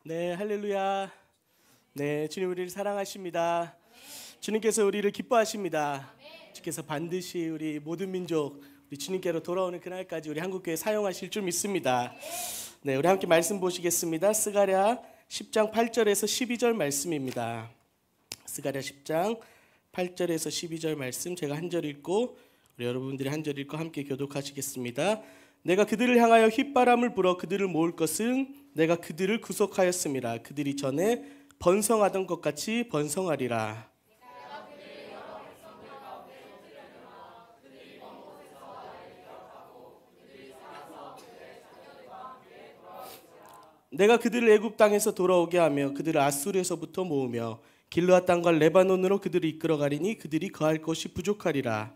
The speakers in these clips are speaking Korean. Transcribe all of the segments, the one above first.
네, 할렐루야. 네, 주님 우리를 사랑하십니다. 주님께서 우리를 기뻐하십니다. 주께서 반드시 우리 모든 민족, 우리 주님께로 돌아오는 그날까지 우리 한국교회 사용하실 줄 믿습니다. 네, 우리 함께 말씀 보시겠습니다. 스가랴 10장 8절에서 12절 말씀입니다. 스가랴 10장 8절에서 12절 말씀 제가 한 절 읽고 우리 여러분들이 한 절 읽고 함께 교독하시겠습니다. 내가 그들을 향하여 휘바람을 불어 그들을 모을 것은 내가 그들을 구속하였음이라. 그들이 전에 번성하던 것 같이 번성하리라. 내가 그들을 애굽 땅에서 돌아오게 하며 그들을 아수르에서부터 모으며 길르앗 땅과 레바논으로 그들을 이끌어가리니 그들이 거할 곳이 부족하리라.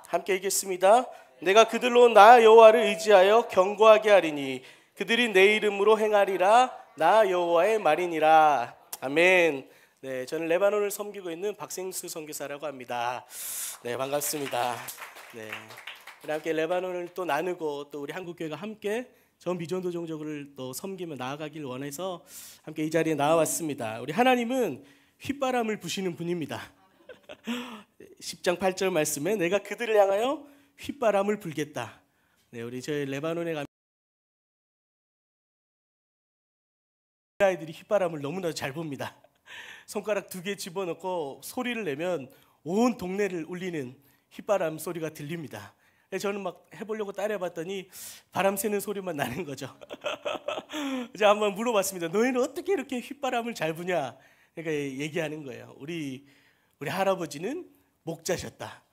함께 읽겠습니다. 내가 그들로 나 여호와를 의지하여 견고하게 하리니 그들이 내 이름으로 행하리라. 나 여호와의 말이니라. 아멘. 네, 저는 레바논을 섬기고 있는 박생수 선교사라고 합니다. 네, 반갑습니다. 네, 우리 함께 레바논을 또 나누고 또 우리 한국교회가 함께 전 비전도 종족을 또 섬기며 나아가길 원해서 함께 이 자리에 나와왔습니다. 우리 하나님은 휘바람을 부시는 분입니다. 10장 8절 말씀에 내가 그들을 향하여 휘바람을 불겠다. 네, 우리 저희 레바논에 가면 아이들이 휘바람을 너무나도 잘 봅니다. 손가락 2개 집어넣고 소리를 내면 온 동네를 울리는 휘바람 소리가 들립니다. 저는 막 해보려고 따라해봤더니 바람 새는 소리만 나는 거죠. 제가 한번 물어봤습니다. 너희는 어떻게 이렇게 휘바람을 잘 부냐? 그러니까 얘기하는 거예요. 우리 할아버지는 목자셨다.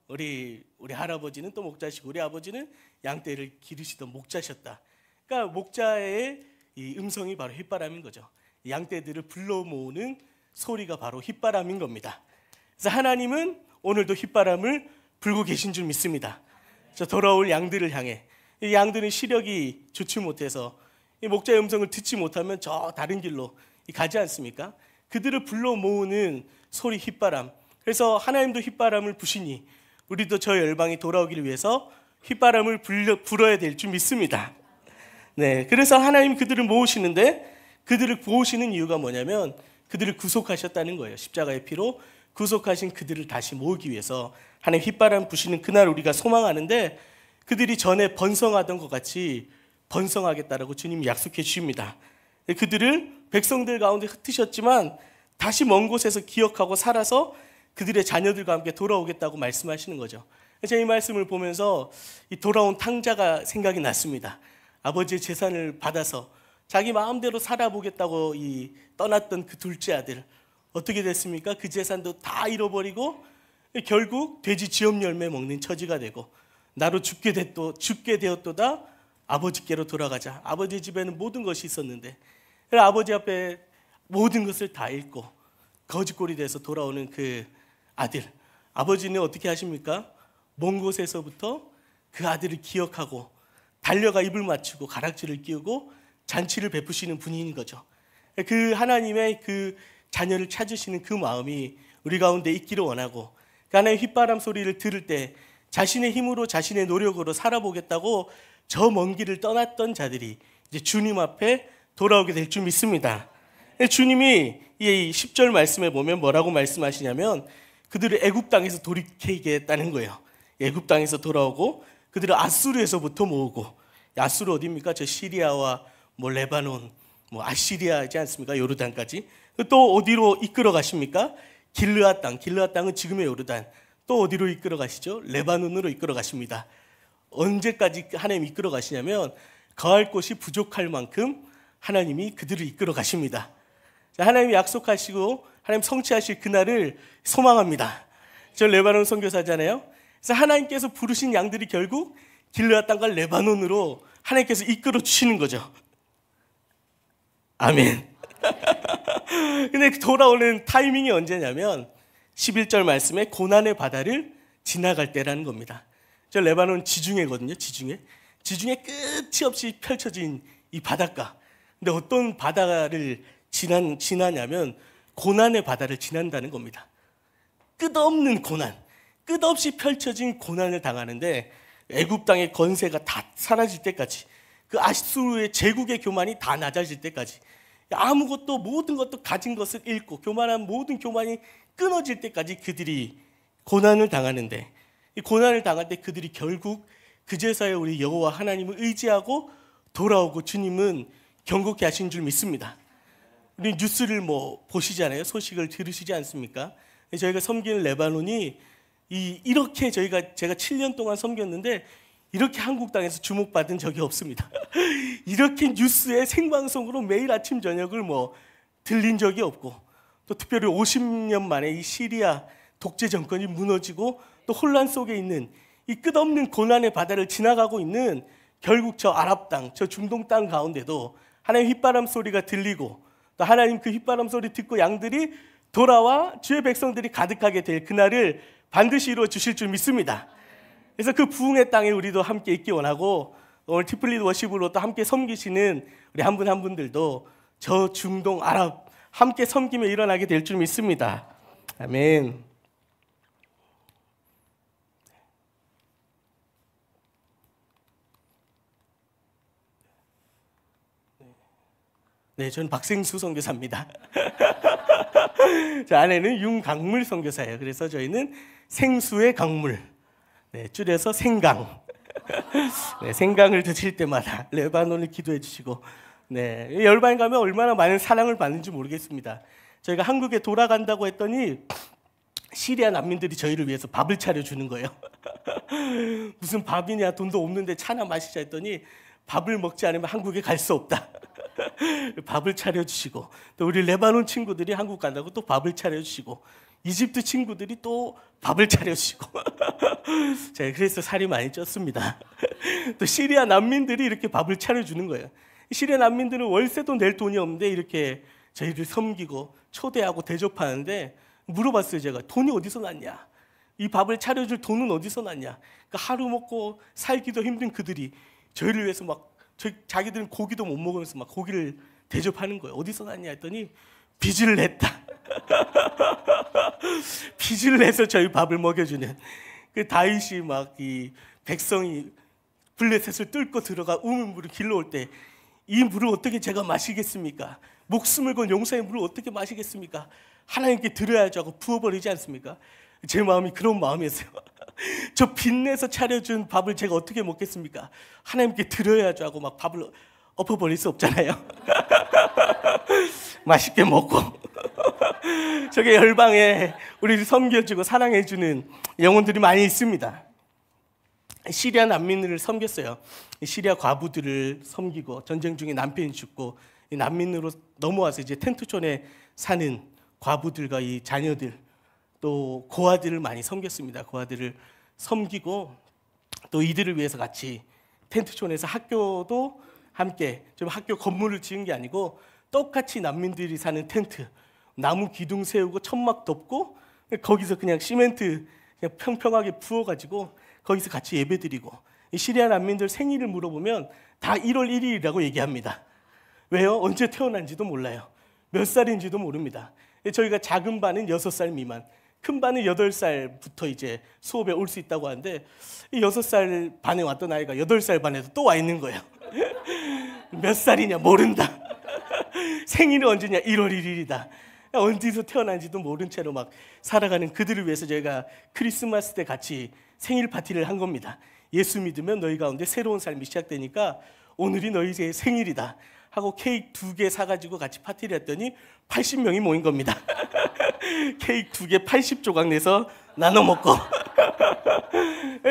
우리 할아버지는 또 목자시고 우리 아버지는 양떼를 기르시던 목자셨다. 그러니까 목자의 이 음성이 바로 휘바람인 거죠. 양떼들을 불러 모으는 소리가 바로 휘바람인 겁니다. 그래서 하나님은 오늘도 휘바람을 불고 계신 줄 믿습니다. 저 돌아올 양들을 향해, 이 양들은 시력이 좋지 못해서 이 목자의 음성을 듣지 못하면 저 다른 길로 가지 않습니까? 그들을 불러 모으는 소리 휘바람. 그래서 하나님도 휘바람을 부시니 우리도 저 열방이 돌아오기를 위해서 휘바람을 불어야 될 줄 믿습니다. 네, 그래서 하나님 그들을 모으시는데 그들을 모으시는 이유가 뭐냐면 그들을 구속하셨다는 거예요. 십자가의 피로 구속하신 그들을 다시 모으기 위해서 하나님 휘바람 부시는 그날 우리가 소망하는데 그들이 전에 번성하던 것 같이 번성하겠다라고 주님이 약속해 주십니다. 그들을 백성들 가운데 흩으셨지만 다시 먼 곳에서 기억하고 살아서 그들의 자녀들과 함께 돌아오겠다고 말씀하시는 거죠. 제가 이 말씀을 보면서 이 돌아온 탕자가 생각이 났습니다. 아버지의 재산을 받아서 자기 마음대로 살아보겠다고 떠났던 그 둘째 아들 어떻게 됐습니까? 그 재산도 다 잃어버리고 결국 돼지 지업 열매 먹는 처지가 되고 나로 죽게 되었도다 아버지께로 돌아가자. 아버지 집에는 모든 것이 있었는데 아버지 앞에 모든 것을 다 잃고 거지꼴이 돼서 돌아오는 그 아들. 아버지는 어떻게 하십니까? 먼 곳에서부터 그 아들을 기억하고 달려가 입을 맞추고 가락지를 끼우고 잔치를 베푸시는 분인 거죠. 그 하나님의 그 자녀를 찾으시는 그 마음이 우리 가운데 있기를 원하고 하나님의 휘바람 소리를 들을 때 자신의 힘으로 자신의 노력으로 살아보겠다고 저 먼 길을 떠났던 자들이 이제 주님 앞에 돌아오게 될 줄 믿습니다. 주님이 이 10절 말씀에 보면 뭐라고 말씀하시냐면 그들을 애굽 땅에서 돌이키게 했다는 거예요. 애굽 땅에서 돌아오고 그들을 아수르에서부터 모으고, 아수르 어디입니까? 저 시리아와 레바논, 아시리아지 않습니까? 요르단까지. 또 어디로 이끌어 가십니까? 길르앗 땅. 길르앗 땅은 지금의 요르단. 또 어디로 이끌어 가시죠? 레바논으로 이끌어 가십니다. 언제까지 하나님 이끌어 가시냐면 거할 곳이 부족할 만큼 하나님이 그들을 이끌어 가십니다. 하나님이 약속하시고 하나님 성취하실 그날을 소망합니다. 저 레바논 선교사잖아요. 그래서 하나님께서 부르신 양들이 결국 길르앗 땅과 레바논으로 하나님께서 이끌어 주시는 거죠. 아멘. 근데 돌아오는 타이밍이 언제냐면 11절 말씀에 고난의 바다를 지나갈 때라는 겁니다. 저 레바논 지중해거든요. 지중해 끝이 없이 펼쳐진 이 바닷가. 근데 어떤 바다를 지나냐면 고난의 바다를 지난다는 겁니다. 끝없는 고난, 끝없이 펼쳐진 고난을 당하는데 애굽 땅의 권세가 다 사라질 때까지, 그 아수르의 제국의 교만이 다 낮아질 때까지, 아무것도 모든 것도 가진 것을 잃고 교만한 모든 교만이 끊어질 때까지 그들이 고난을 당하는데, 이 고난을 당할 때 그들이 결국 그제서야 우리 여호와 하나님을 의지하고 돌아오고 주님은 경고케 하신 줄 믿습니다. 우리 뉴스를 보시잖아요. 소식을 들으시지 않습니까? 저희가 섬기는 레바논이 이렇게 제가 7년 동안 섬겼는데 이렇게 한국 땅에서 주목받은 적이 없습니다. 이렇게 뉴스에 생방송으로 매일 아침 저녁을 들린 적이 없고, 또 특별히 50년 만에 이 시리아 독재 정권이 무너지고 또 혼란 속에 있는 이 끝없는 고난의 바다를 지나가고 있는 결국 저 아랍 땅, 저 중동 땅 가운데도 하나님 휘바람 소리가 들리고, 또 하나님 그 휘바람 소리 듣고 양들이 돌아와 주의 백성들이 가득하게 될 그날을 반드시 이루어 주실 줄 믿습니다. 그래서 그 부흥의 땅에 우리도 함께 있기 원하고, 오늘 티플릿 워십으로 또 함께 섬기시는 우리 한 분 한 분들도 저 중동 아랍 함께 섬기며 일어나게 될 줄 믿습니다. 아멘. 네, 저는 박생수 선교사입니다. 저 아내는 윤강물 선교사예요. 그래서 저희는 생수의 강물, 네, 줄여서 생강. 네, 생강을 드실 때마다 레바논을 기도해 주시고, 네, 열방에 가면 얼마나 많은 사랑을 받는지 모르겠습니다. 저희가 한국에 돌아간다고 했더니 시리아 난민들이 저희를 위해서 밥을 차려주는 거예요. 무슨 밥이냐, 돈도 없는데 차나 마시자 했더니 밥을 먹지 않으면 한국에 갈 수 없다. 밥을 차려주시고, 또 우리 레바논 친구들이 한국 간다고 또 밥을 차려주시고, 이집트 친구들이 또 밥을 차려주시고 제가 그래서 살이 많이 쪘습니다. 또 시리아 난민들이 이렇게 밥을 차려주는 거예요. 시리아 난민들은 월세도 낼 돈이 없는데 이렇게 저희를 섬기고 초대하고 대접하는데, 물어봤어요. 제가 돈이 어디서 났냐, 이 밥을 차려줄 돈은 어디서 났냐. 그러니까 하루 먹고 살기도 힘든 그들이 저희를 위해서 자기들은 고기도 못 먹으면서 고기를 대접하는 거예요. 어디서 났냐 했더니 빚을 냈다. 빚을 내서 저희 밥을 먹여주는, 그 다윗이 이 백성이 블레셋을 뚫고 들어가 우물물을 길러올 때 이 물을 어떻게 제가 마시겠습니까? 목숨을 건 용사의 물을 어떻게 마시겠습니까? 하나님께 드려야죠 하고 부어버리지 않습니까? 제 마음이 그런 마음이었어요. 저 빚내서 차려준 밥을 제가 어떻게 먹겠습니까? 하나님께 드려야죠 하고 밥을 엎어버릴 수 없잖아요. 맛있게 먹고 저게 열방에 우리를 섬겨주고 사랑해주는 영혼들이 많이 있습니다. 시리아 난민을 섬겼어요. 시리아 과부들을 섬기고, 전쟁 중에 남편이 죽고 이 난민으로 넘어와서 이제 텐트촌에 사는 과부들과 이 자녀들, 또 고아들을 많이 섬겼습니다. 고아들을 섬기고, 또 이들을 위해서 같이 텐트촌에서 학교도 함께, 좀 학교 건물을 지은 게 아니고 똑같이 난민들이 사는 텐트, 나무 기둥 세우고 천막 덮고 거기서 그냥 시멘트 그냥 평평하게 부어가지고 거기서 같이 예배드리고, 이 시리아 난민들 생일을 물어보면 다 1월 1일이라고 얘기합니다. 왜요? 언제 태어난지도 몰라요. 몇 살인지도 모릅니다. 저희가 작은 반은 6살 미만, 큰 반은 8살부터 이제 수업에 올 수 있다고 하는데, 이 6살 반에 왔던 아이가 8살 반에도 또 와 있는 거예요. 몇 살이냐 모른다. 생일은 언제냐? 1월 1일이다. 어디서 태어난지도 모른 채로 살아가는 그들을 위해서 저희가 크리스마스 때 같이 생일 파티를 한 겁니다. 예수 믿으면 너희 가운데 새로운 삶이 시작되니까 오늘이 너희 생일이다 하고 케이크 2개 사가지고 같이 파티를 했더니 80명이 모인 겁니다. 케이크 2개 80조각 내서 나눠 먹고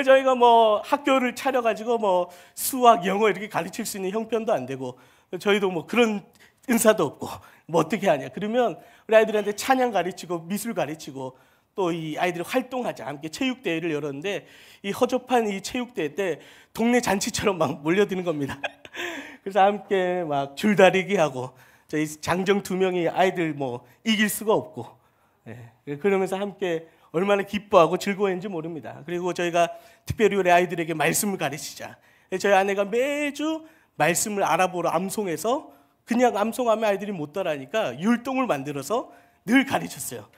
저희가 학교를 차려가지고 수학, 영어 이렇게 가르칠 수 있는 형편도 안 되고, 저희도 그런 은사도 없고 어떻게 하냐. 그러면 우리 아이들한테 찬양 가르치고 미술 가르치고, 또 이 아이들이 활동하자 함께 체육대회를 열었는데, 이 허접한 이 체육대회 때 동네 잔치처럼 몰려드는 겁니다. 그래서 함께 줄다리기 하고, 저희 장정 2명이 아이들 이길 수가 없고, 그러면서 함께 얼마나 기뻐하고 즐거워했는지 모릅니다. 그리고 저희가 특별히 우리 아이들에게 말씀을 가르치자. 저희 아내가 매주 말씀을 아랍어로 암송해서, 그냥 암송하면 아이들이 못 따라하니까 율동을 만들어서 늘 가르쳤어요.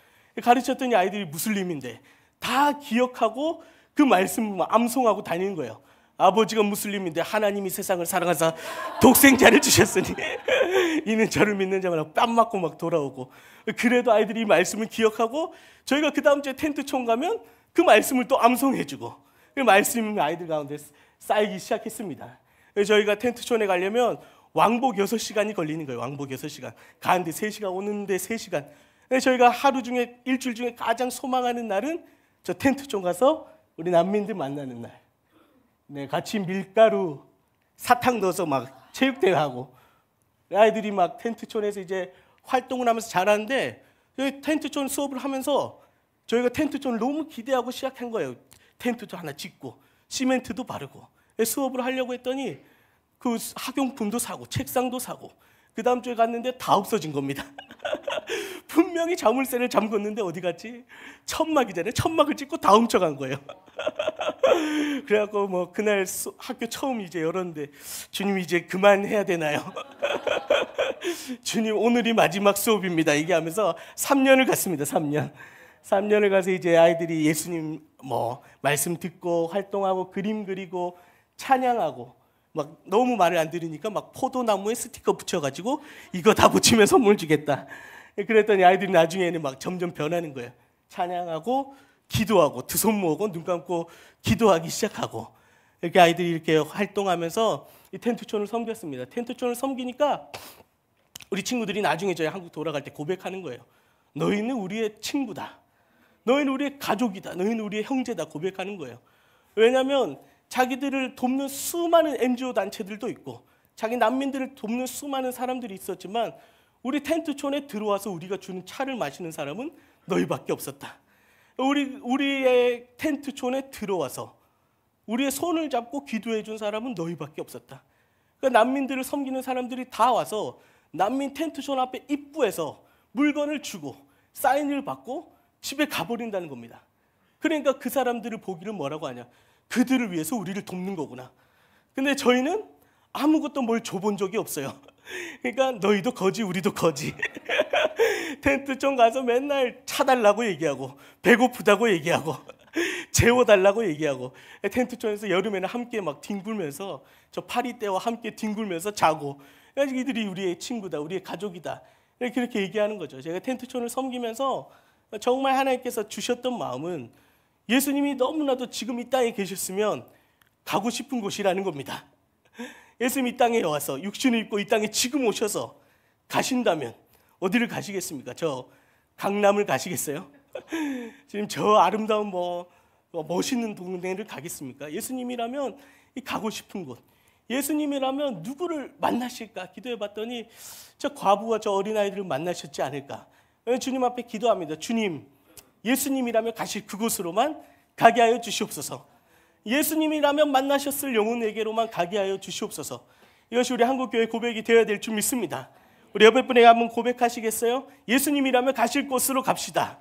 가르쳤더니 아이들이 무슬림인데 다 기억하고 그 말씀을 암송하고 다니는 거예요. 아버지가 무슬림인데 하나님이 세상을 사랑하사 독생자를 주셨으니 이는 저를 믿는 자마다 뺨 맞고 막 돌아오고. 그래도 아이들이 이 말씀을 기억하고 저희가 그 다음 주에 텐트촌 가면 그 말씀을 또 암송해주고, 그 말씀이 아이들 가운데 쌓이기 시작했습니다. 저희가 텐트촌에 가려면 왕복 6시간이 걸리는 거예요. 왕복 6시간. 가는데 3시간, 오는데 3시간. 저희가 하루 중에, 일주일 중에 가장 소망하는 날은 저 텐트촌 가서 우리 난민들 만나는 날. 네, 같이 밀가루, 사탕 넣어서 막 체육대회 하고, 아이들이 막 텐트촌에서 이제 활동을 하면서 잘하는데, 저희 텐트촌 수업을 하면서 저희가 텐트촌을 너무 기대하고 시작한 거예요. 텐트도 하나 짓고 시멘트도 바르고 수업을 하려고 했더니 그 학용품도 사고 책상도 사고 그 다음 주에 갔는데 다 없어진 겁니다. 분명히 자물쇠를 잠궜는데 어디 갔지? 천막이잖아요. 천막을 찍고 다 훔쳐간 거예요. 그래갖고 뭐 그날 학교 처음 이제 열었는데 주님 이제 그만해야 되나요? 주님 오늘이 마지막 수업입니다. 얘기하면서 3년을 갔습니다. 3년을 가서 이제 아이들이 예수님 뭐 말씀 듣고 활동하고 그림 그리고 찬양하고 막 너무 말을 안 들으니까 막 포도나무에 스티커 붙여가지고 이거 다 붙이면 선물 주겠다. 그랬더니 아이들이 나중에는 막 점점 변하는 거예요. 찬양하고 기도하고 두 손 모으고 눈 감고 기도하기 시작하고 이렇게 아이들이 이렇게 활동하면서 이 텐트촌을 섬겼습니다. 텐트촌을 섬기니까 우리 친구들이 나중에 저희 한국 돌아갈 때 고백하는 거예요. 너희는 우리의 친구다. 너희는 우리의 가족이다. 너희는 우리의 형제다. 고백하는 거예요. 왜냐하면 자기들을 돕는 수많은 NGO 단체들도 있고 자기 난민들을 돕는 수많은 사람들이 있었지만 우리 텐트촌에 들어와서 우리가 주는 차를 마시는 사람은 너희밖에 없었다. 우리의 텐트촌에 들어와서 우리의 손을 잡고 기도해 준 사람은 너희밖에 없었다. 그러니까 난민들을 섬기는 사람들이 다 와서 난민 텐트촌 앞에 입구에서 물건을 주고 사인을 받고 집에 가버린다는 겁니다. 그러니까 그 사람들을 보기를 뭐라고 하냐? 그들을 위해서 우리를 돕는 거구나. 근데 저희는 아무것도 뭘 줘본 적이 없어요. 그러니까 너희도 거지 우리도 거지. 텐트촌 가서 맨날 차달라고 얘기하고 배고프다고 얘기하고 재워달라고 얘기하고 텐트촌에서 여름에는 함께 막 뒹굴면서 저 파리떼와 함께 뒹굴면서 자고 그래서 이들이 우리의 친구다 우리의 가족이다 이렇게 얘기하는 거죠. 제가 텐트촌을 섬기면서 정말 하나님께서 주셨던 마음은 예수님이 너무나도 지금 이 땅에 계셨으면 가고 싶은 곳이라는 겁니다. 예수님이 이 땅에 와서 육신을 입고 이 땅에 지금 오셔서 가신다면 어디를 가시겠습니까? 저 강남을 가시겠어요? 지금 저 아름다운 뭐 멋있는 동네를 가겠습니까? 예수님이라면 가고 싶은 곳. 예수님이라면 누구를 만나실까? 기도해 봤더니 저 과부와 저 어린아이들을 만나셨지 않을까? 주님 앞에 기도합니다. 주님, 예수님이라면 가실 그곳으로만 가게 하여 주시옵소서. 예수님이라면 만나셨을 영혼에게로만 가게 하여 주시옵소서. 이것이 우리 한국교회 고백이 되어야 될 줄 믿습니다. 우리 옆에 분에게 한번 고백하시겠어요? 예수님이라면 가실 곳으로 갑시다.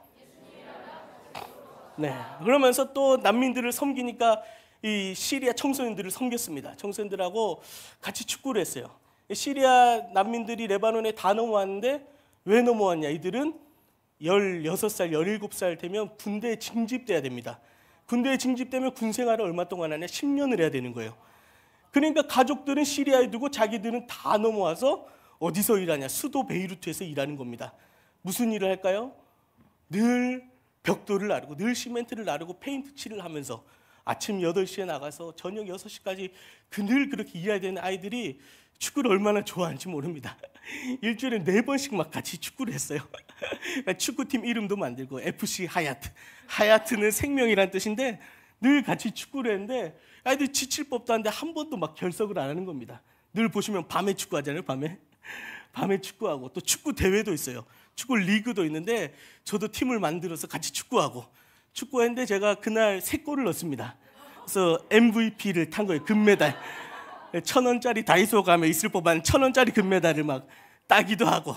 네, 그러면서 또 난민들을 섬기니까 이 시리아 청소년들을 섬겼습니다. 청소년들하고 같이 축구를 했어요. 시리아 난민들이 레바논에 다 넘어왔는데 왜 넘어왔냐? 이들은 16살, 17살 되면 군대에 징집돼야 됩니다. 군대에 징집되면 군 생활을 얼마 동안 하냐? 10년을 해야 되는 거예요. 그러니까 가족들은 시리아에 두고 자기들은 다 넘어와서 어디서 일하냐? 수도 베이루트에서 일하는 겁니다. 무슨 일을 할까요? 늘 벽돌을 나르고 늘 시멘트를 나르고 페인트 칠을 하면서 아침 8시에 나가서 저녁 6시까지 늘 그렇게 일해야 되는 아이들이 축구를 얼마나 좋아하는지 모릅니다. 일주일에 4번씩 막 같이 축구를 했어요. 축구팀 이름도 만들고 FC 하얏트. 하얏트는 생명이란 뜻인데 늘 같이 축구를 했는데 아이들이 지칠 법도 한데 한 번도 막 결석을 안 하는 겁니다. 늘 보시면 밤에 축구하잖아요. 밤에 축구하고 또 축구 대회도 있어요. 축구 리그도 있는데 저도 팀을 만들어서 같이 축구했는데 제가 그날 3골을 넣었습니다. 그래서 MVP를 탄 거예요. 금메달. 1,000원짜리 다이소 가면 있을 법한 1,000원짜리 금메달을 막 따기도 하고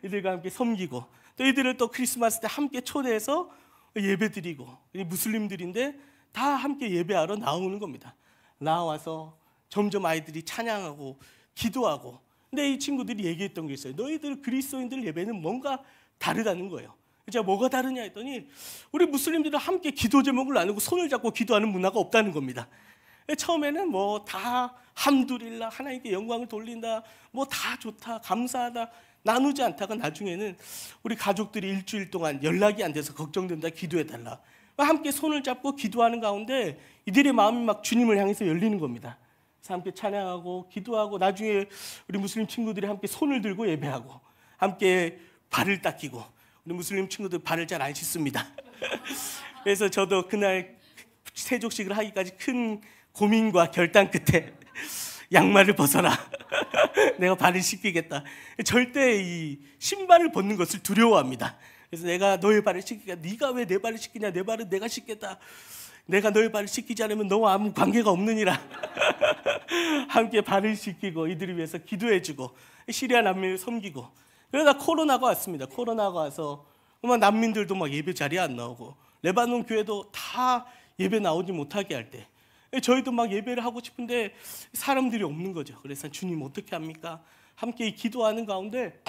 이들과 함께 섬기고 또 이들을 또 크리스마스 때 함께 초대해서 예배 드리고 무슬림들인데 다 함께 예배하러 나오는 겁니다. 나와서 점점 아이들이 찬양하고 기도하고 근데 이 친구들이 얘기했던 게 있어요. 너희들 그리스도인들 예배는 뭔가 다르다는 거예요. 제가 뭐가 다르냐 했더니 우리 무슬림들은 함께 기도 제목을 나누고 손을 잡고 기도하는 문화가 없다는 겁니다. 처음에는 뭐 다 함두릴라, 하나님께 영광을 돌린다, 뭐 다 좋다, 감사하다 나누지 않다가 나중에는 우리 가족들이 일주일 동안 연락이 안 돼서 걱정된다, 기도해달라, 함께 손을 잡고 기도하는 가운데 이들의 마음이 막 주님을 향해서 열리는 겁니다. 그래서 함께 찬양하고 기도하고 나중에 우리 무슬림 친구들이 함께 손을 들고 예배하고 함께 발을 닦이고, 우리 무슬림 친구들 발을 잘 안 씻습니다. 그래서 저도 그날 세족식을 하기까지 큰 고민과 결단 끝에 양말을 벗어라. 내가 발을 씻기겠다. 절대 이 신발을 벗는 것을 두려워합니다. 그래서 내가 너의 발을 씻기겠다. 네가 왜 내 발을 씻기냐? 내 발은 내가 씻겠다. 내가 너의 발을 씻기지 않으면 너와 아무 관계가 없느니라. 함께 발을 씻기고 이들을 위해서 기도해주고 시리아 난민을 섬기고, 그러다 코로나가 왔습니다. 코로나가 와서 난민들도 막 예배 자리에 안 나오고 레바논 교회도 다 예배 나오지 못하게 할 때 저희도 막 예배를 하고 싶은데 사람들이 없는 거죠. 그래서 주님 어떻게 합니까? 함께 기도하는 가운데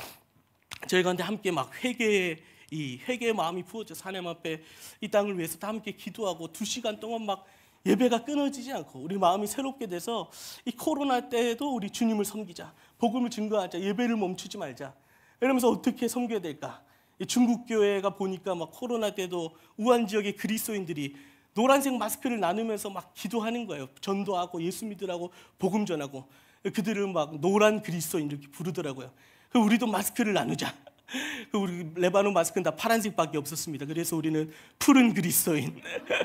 저희 가운데 함께 막 회개의 마음이 부어져서 하나님 앞에 이 땅을 위해서 다 함께 기도하고 2시간 동안 막 예배가 끊어지지 않고 우리 마음이 새롭게 돼서 이 코로나 때에도 우리 주님을 섬기자, 복음을 증거하자, 예배를 멈추지 말자, 이러면서 어떻게 섬겨야 될까? 중국 교회가 보니까 막 코로나 때도 우한 지역의 그리스도인들이 노란색 마스크를 나누면서 막 기도하는 거예요. 전도하고 예수 믿으라고 복음 전하고, 그들을 막 노란 그리스도인 이렇게 부르더라고요. 우리도 마스크를 나누자. 우리 레바논 마스크는 다 파란색밖에 없었습니다. 그래서 우리는 푸른 그리스도인.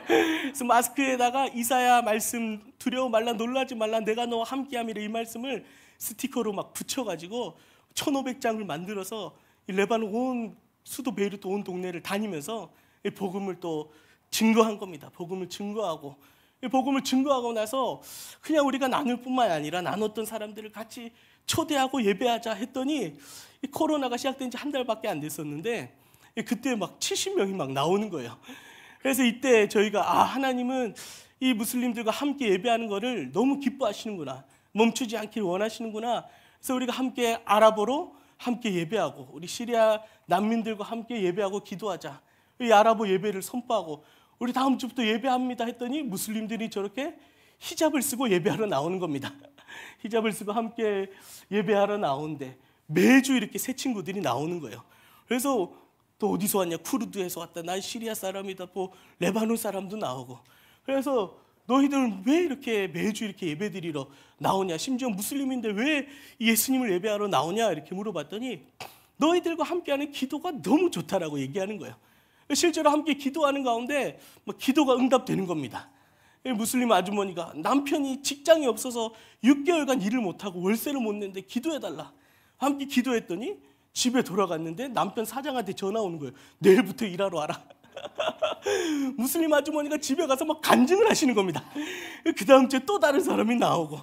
그래서 마스크에다가 이사야 말씀 두려워 말라 놀라지 말라 내가 너와 함께함이라 이 말씀을 스티커로 막 붙여가지고 1,500장을 만들어서 레바논 온 수도 베이루트 온 동네를 다니면서 복음을 또 증거한 겁니다. 복음을 증거하고, 복음을 증거하고 나서 그냥 우리가 나눌 뿐만 아니라 나눴던 사람들을 같이 초대하고 예배하자 했더니 이 코로나가 시작된 지 한 달밖에 안 됐었는데 그때 막 70명이 막 나오는 거예요. 그래서 이때 저희가 하나님은 이 무슬림들과 함께 예배하는 거를 너무 기뻐하시는구나, 멈추지 않기를 원하시는구나. 그래서 우리가 함께 아랍어로 함께 예배하고 우리 시리아 난민들과 함께 예배하고 기도하자, 이 아랍어 예배를 선포하고 우리 다음 주부터 예배합니다 했더니 무슬림들이 저렇게 히잡을 쓰고 예배하러 나오는 겁니다. 히잡을 쓰고 함께 예배하러 나오는데 매주 이렇게 새 친구들이 나오는 거예요. 그래서 또 어디서 왔냐? 쿠르드에서 왔다. 난 시리아 사람이다. 뭐 레바논 사람도 나오고. 그래서 너희들 왜 이렇게 매주 이렇게 예배드리러 나오냐? 심지어 무슬림인데 왜 예수님을 예배하러 나오냐? 이렇게 물어봤더니 너희들과 함께하는 기도가 너무 좋다라고 얘기하는 거예요. 실제로 함께 기도하는 가운데 기도가 응답되는 겁니다. 무슬림 아주머니가 남편이 직장이 없어서 6개월간 일을 못하고 월세를 못 내는데 기도해달라. 함께 기도했더니 집에 돌아갔는데 남편 사장한테 전화 오는 거예요. 내일부터 일하러 와라. 무슬림 아주머니가 집에 가서 막 간증을 하시는 겁니다. 그 다음 주에 또 다른 사람이 나오고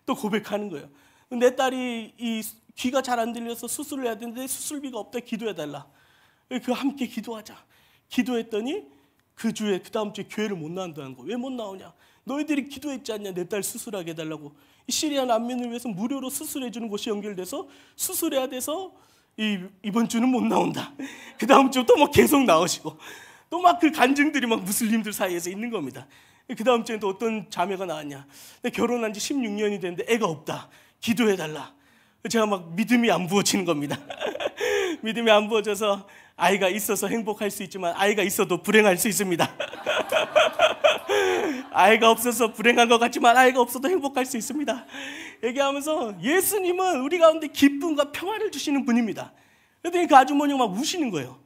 또 고백하는 거예요. 내 딸이 이 귀가 잘 안 들려서 수술을 해야 되는데 수술비가 없다, 기도해달라. 그 함께 기도하자. 기도했더니 그 다음 주에 교회를 못 나온다는 거. 왜 못 나오냐? 너희들이 기도했지 않냐? 내 딸 수술하게 해달라고. 시리아 난민을 위해서 무료로 수술해 주는 곳이 연결돼서 수술해야 돼서 이번 주는 못 나온다. 그 다음 주 또 뭐 계속 나오시고 또 막 그 간증들이 막 무슬림들 사이에서 있는 겁니다. 그 다음 주에 또 어떤 자매가 나왔냐? 결혼한 지 16년이 됐는데 애가 없다. 기도해달라. 제가 막 믿음이 안 부어지는 겁니다. 믿음이 안 부어져서 아이가 있어서 행복할 수 있지만 아이가 있어도 불행할 수 있습니다. 아이가 없어서 불행한 것 같지만 아이가 없어도 행복할 수 있습니다. 얘기하면서 예수님은 우리 가운데 기쁨과 평화를 주시는 분입니다. 그랬더니 그 아주머니가 막 우시는 거예요.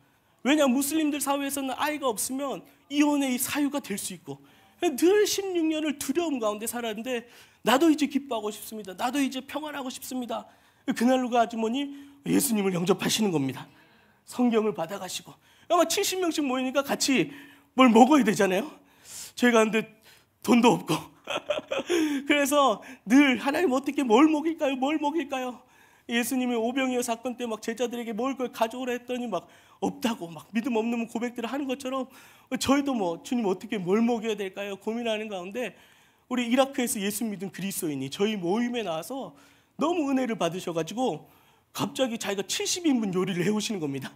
왜냐하면 무슬림들 사회에서는 아이가 없으면 이혼의 사유가 될 수 있고 늘 16년을 두려움 가운데 살았는데 나도 이제 기뻐하고 싶습니다. 나도 이제 평안하고 싶습니다. 그날로 그 아주머니 예수님을 영접하시는 겁니다. 성경을 받아가시고 아마 70명씩 모이니까 같이 뭘 먹어야 되잖아요. 저희가 근데 돈도 없고 그래서 늘 하나님 어떻게 뭘 먹일까요? 뭘 먹일까요? 예수님이 오병이어 사건 때 막 제자들에게 뭘 가져오라 했더니 막 없다고 막 믿음 없는 고백들을 하는 것처럼 저희도 뭐 주님 어떻게 뭘 먹여야 될까요? 고민하는 가운데 우리 이라크에서 예수 믿은 그리스도인이 저희 모임에 나와서 너무 은혜를 받으셔가지고 갑자기 자기가 70인분 요리를 해오시는 겁니다.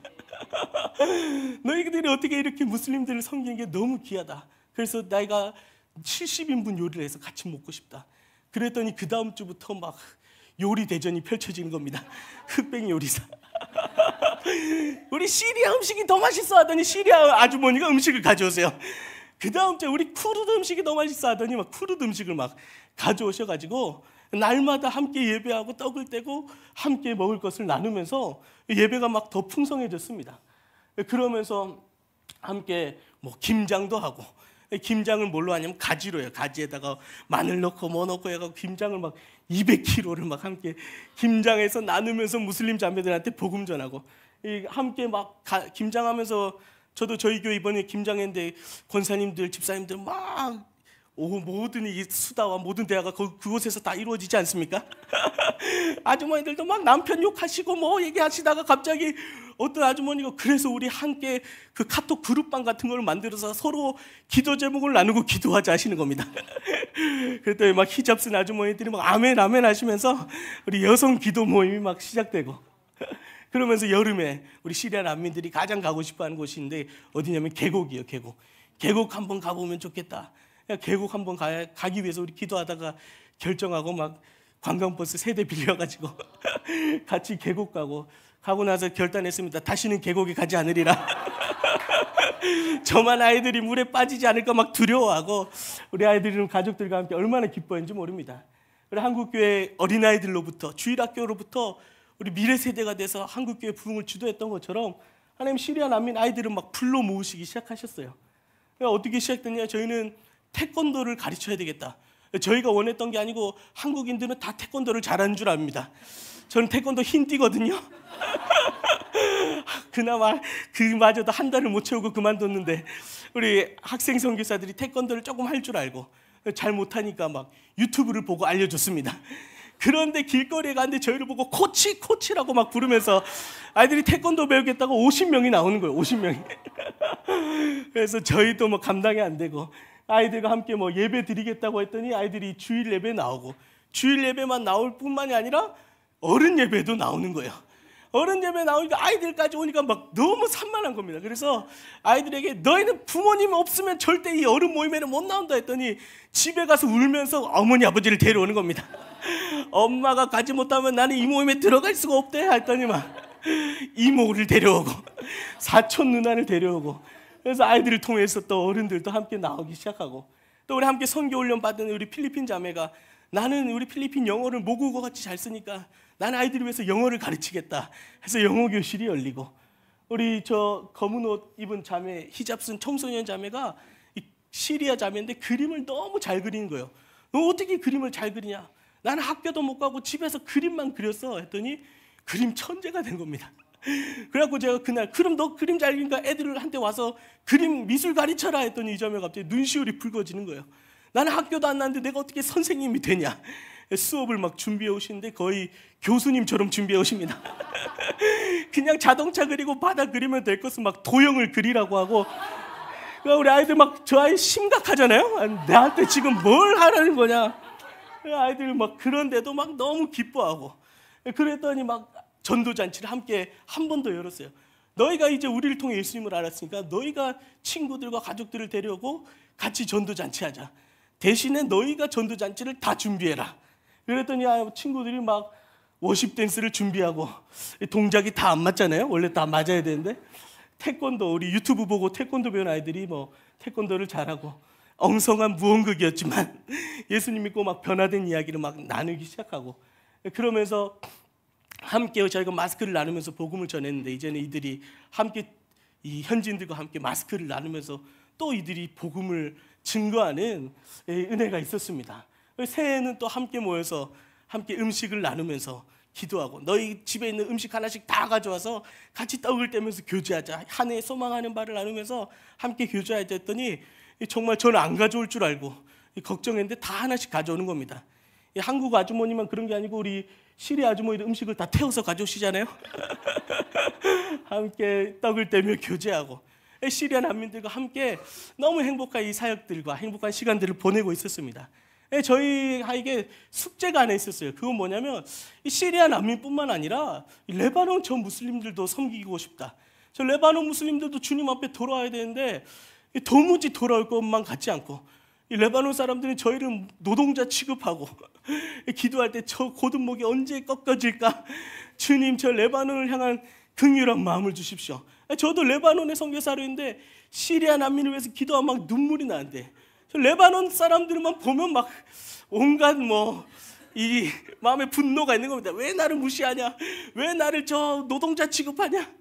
너희들이 어떻게 이렇게 무슬림들을 섬기는 게 너무 귀하다. 그래서 내가 70인분 요리를 해서 같이 먹고 싶다. 그랬더니 그 다음 주부터 막 요리 대전이 펼쳐지는 겁니다. 흑백 요리사. 우리 시리아 음식이 더 맛있어 하더니 시리아 아주머니가 음식을 가져오세요. 그 다음 주에 우리 쿠르드 음식이 더 맛있어 하더니 막 쿠르드 음식을 막 가져오셔가지고 날마다 함께 예배하고 떡을 떼고 함께 먹을 것을 나누면서 예배가 막 더 풍성해졌습니다. 그러면서 함께 뭐 김장도 하고, 김장을 뭘로 하냐면 가지로요. 가지에다가 마늘 넣고 뭐 넣고 해가지고 김장을 막 200kg를 막 함께 김장해서 나누면서 무슬림 자매들한테 복음 전하고, 함께 막 김장하면서 저도 저희 교회 이번에 김장했는데 권사님들 집사님들 막 모든 이 수다와 모든 대화가 그곳에서 다 이루어지지 않습니까? 아주머니들도 막 남편 욕하시고 뭐 얘기하시다가 갑자기 어떤 아주머니가 그래서 우리 함께 그 카톡 그룹방 같은 걸 만들어서 서로 기도 제목을 나누고 기도하자 하시는 겁니다. 그랬더니 막 히잡 쓴 아주머니들이 막 아멘 아멘 하시면서 우리 여성 기도 모임이 막 시작되고, 그러면서 여름에 우리 시리아 난민들이 가장 가고 싶어하는 곳인데 어디냐면 계곡이에요. 계곡 한번 가보면 좋겠다. 계곡 한번 가기 위해서 우리 기도하다가 결정하고 막 관광버스 3대 빌려가지고 같이 계곡 가고 나서 결단했습니다. 다시는 계곡에 가지 않으리라. 저만 아이들이 물에 빠지지 않을까 막 두려워하고, 우리 아이들은 가족들과 함께 얼마나 기뻐했는지 모릅니다. 우리 한국교회 어린아이들로부터, 주일학교로부터 우리 미래 세대가 돼서 한국교회 부흥을 주도했던 것처럼 하나님 시리아 난민 아이들은 막 불러 모으시기 시작하셨어요. 어떻게 시작됐냐? 저희는 태권도를 가르쳐야 되겠다. 저희가 원했던 게 아니고 한국인들은 다 태권도를 잘하는 줄 압니다. 저는 태권도 흰띠거든요. 그나마 그마저도 한 달을 못 채우고 그만뒀는데, 우리 학생 선교사들이 태권도를 조금 할 줄 알고 잘 못하니까 막 유튜브를 보고 알려줬습니다. 그런데 길거리에 가는데 저희를 보고 코치라고 막 부르면서 아이들이 태권도 배우겠다고 50명이 나오는 거예요. 50명이. 그래서 저희도 뭐 감당이 안 되고 아이들과 함께 뭐 예배 드리겠다고 했더니 아이들이 주일 예배 나오고, 주일 예배만 나올 뿐만이 아니라 어른 예배도 나오는 거예요. 어른 예배 나오니까 아이들까지 오니까 막 너무 산만한 겁니다. 그래서 아이들에게 너희는 부모님 없으면 절대 이 어른 모임에는 못 나온다 했더니 집에 가서 울면서 어머니 아버지를 데려오는 겁니다. 엄마가 가지 못하면 나는 이 모임에 들어갈 수가 없대 했더니 막 이모를 데려오고 사촌 누나를 데려오고, 그래서 아이들을 통해서 또 어른들도 함께 나오기 시작하고, 또 우리 함께 선교 훈련 받은 우리 필리핀 자매가 나는 우리 필리핀 영어를 모국어 같이 잘 쓰니까 나는 아이들을 위해서 영어를 가르치겠다 해서 영어 교실이 열리고, 우리 저 검은 옷 입은 자매, 히잡 쓴 청소년 자매가 시리아 자매인데 그림을 너무 잘 그리는 거예요. 너 어떻게 그림을 잘 그리냐? 나는 학교도 못 가고 집에서 그림만 그렸어 했더니 그림 천재가 된 겁니다. 그래갖고 제가 그날 그럼 너 그림 잘 그리니까 애들한테 와서 그림 미술 가르쳐라 했더니 이 자매가 갑자기 눈시울이 붉어지는 거예요. 나는 학교도 안 나는데 내가 어떻게 선생님이 되냐? 수업을 막 준비해 오시는데 거의 교수님처럼 준비해 오십니다. 그냥 자동차 그리고 바다 그리면 될 것은 막 도형을 그리라고 하고, 우리 아이들 막 저 아이 심각하잖아요. 나한테 지금 뭘 하라는 거냐? 아이들 막 그런데도 막 너무 기뻐하고, 그랬더니 막 전도잔치를 함께 한 번 더 열었어요. 너희가 이제 우리를 통해 예수님을 알았으니까 너희가 친구들과 가족들을 데려오고 같이 전도잔치 하자. 대신에 너희가 전도잔치를 다 준비해라. 그랬더니 친구들이 막 워십 댄스를 준비하고, 동작이 다 안 맞잖아요. 원래 다 맞아야 되는데 태권도, 우리 유튜브 보고 태권도 배운 아이들이 뭐 태권도를 잘하고, 엉성한 무언극이었지만 예수님 믿고 막 변화된 이야기를 막 나누기 시작하고, 그러면서 함께 저희가 마스크를 나누면서 복음을 전했는데 이제는 이들이 함께 이 현지인들과 함께 마스크를 나누면서 또 이들이 복음을 증거하는 은혜가 있었습니다. 새해에는 또 함께 모여서 함께 음식을 나누면서 기도하고, 너희 집에 있는 음식 하나씩 다 가져와서 같이 떡을 떼면서 교제하자. 한 해 소망하는 바를 나누면서 함께 교제하자 했더니 정말 저는 안 가져올 줄 알고 걱정했는데 다 하나씩 가져오는 겁니다. 한국 아주머니만 그런 게 아니고 우리 시리아 아주머니들 음식을 다 태워서 가져오시잖아요. 함께 떡을 떼며 교제하고 시리아 난민들과 함께 너무 행복한 이 사역들과 행복한 시간들을 보내고 있었습니다. 저희에게 숙제가 하나 있었어요. 그건 뭐냐면 이 시리아 난민뿐만 아니라 레바논 전 무슬림들도 섬기고 싶다. 저 레바논 무슬림들도 주님 앞에 돌아와야 되는데 도무지 돌아올 것만 같지 않고, 이 레바논 사람들은 저희를 노동자 취급하고 기도할 때 저 고든목이 언제 꺾어질까? 주님, 저 레바논을 향한 긍휼한 마음을 주십시오. 저도 레바논의 선교사로인데 시리아 난민을 위해서 기도하면 막 눈물이 나는데, 저 레바논 사람들만 보면 막 온갖 이 마음에 분노가 있는 겁니다. 왜 나를 무시하냐? 왜 나를 저 노동자 취급하냐?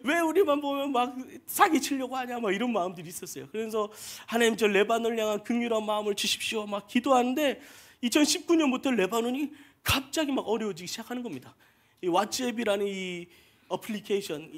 왜 우리만 보면 막 사기치려고 하냐? 막 이런 마음들이 있었어요. 그래서 하나님, 저 레바논을 향한 긍휼한 마음을 주십시오. 막 기도하는데 2019년부터 레바논이 갑자기 막 어려워지기 시작하는 겁니다. 이 왓츠앱이라는 이 어플리케이션,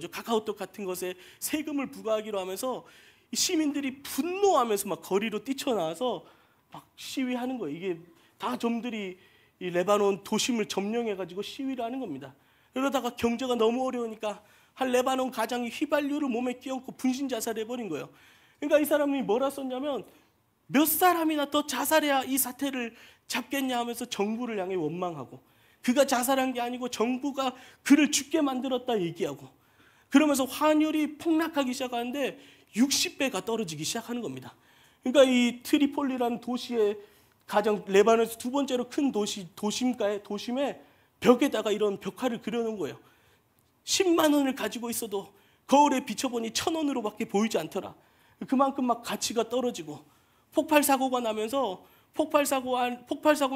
카카오톡 같은 것에 세금을 부과하기로 하면서 시민들이 분노하면서 막 거리로 뛰쳐나와서 막 시위하는 거예요. 이게 다 점들이 이 레바논 도심을 점령해가지고 시위를 하는 겁니다. 그러다가 경제가 너무 어려우니까 한 레바논 가장이 휘발유를 몸에 끼얹고 분신 자살해버린 거예요. 그러니까 이 사람이 뭐라 썼냐면, 몇 사람이나 더 자살해야 이 사태를 잡겠냐 하면서 정부를 향해 원망하고, 그가 자살한 게 아니고 정부가 그를 죽게 만들었다 얘기하고, 그러면서 환율이 폭락하기 시작하는데 60배가 떨어지기 시작하는 겁니다. 그러니까 이 트리폴리라는 도시의 가장 레바논에서 두 번째로 큰 도심에 벽에다가 이런 벽화를 그려놓은 거예요. 10만 원을 가지고 있어도 거울에 비춰보니 1,000원으로밖에 보이지 않더라. 그만큼 막 가치가 떨어지고, 폭발 사고가 나면서 폭발 사고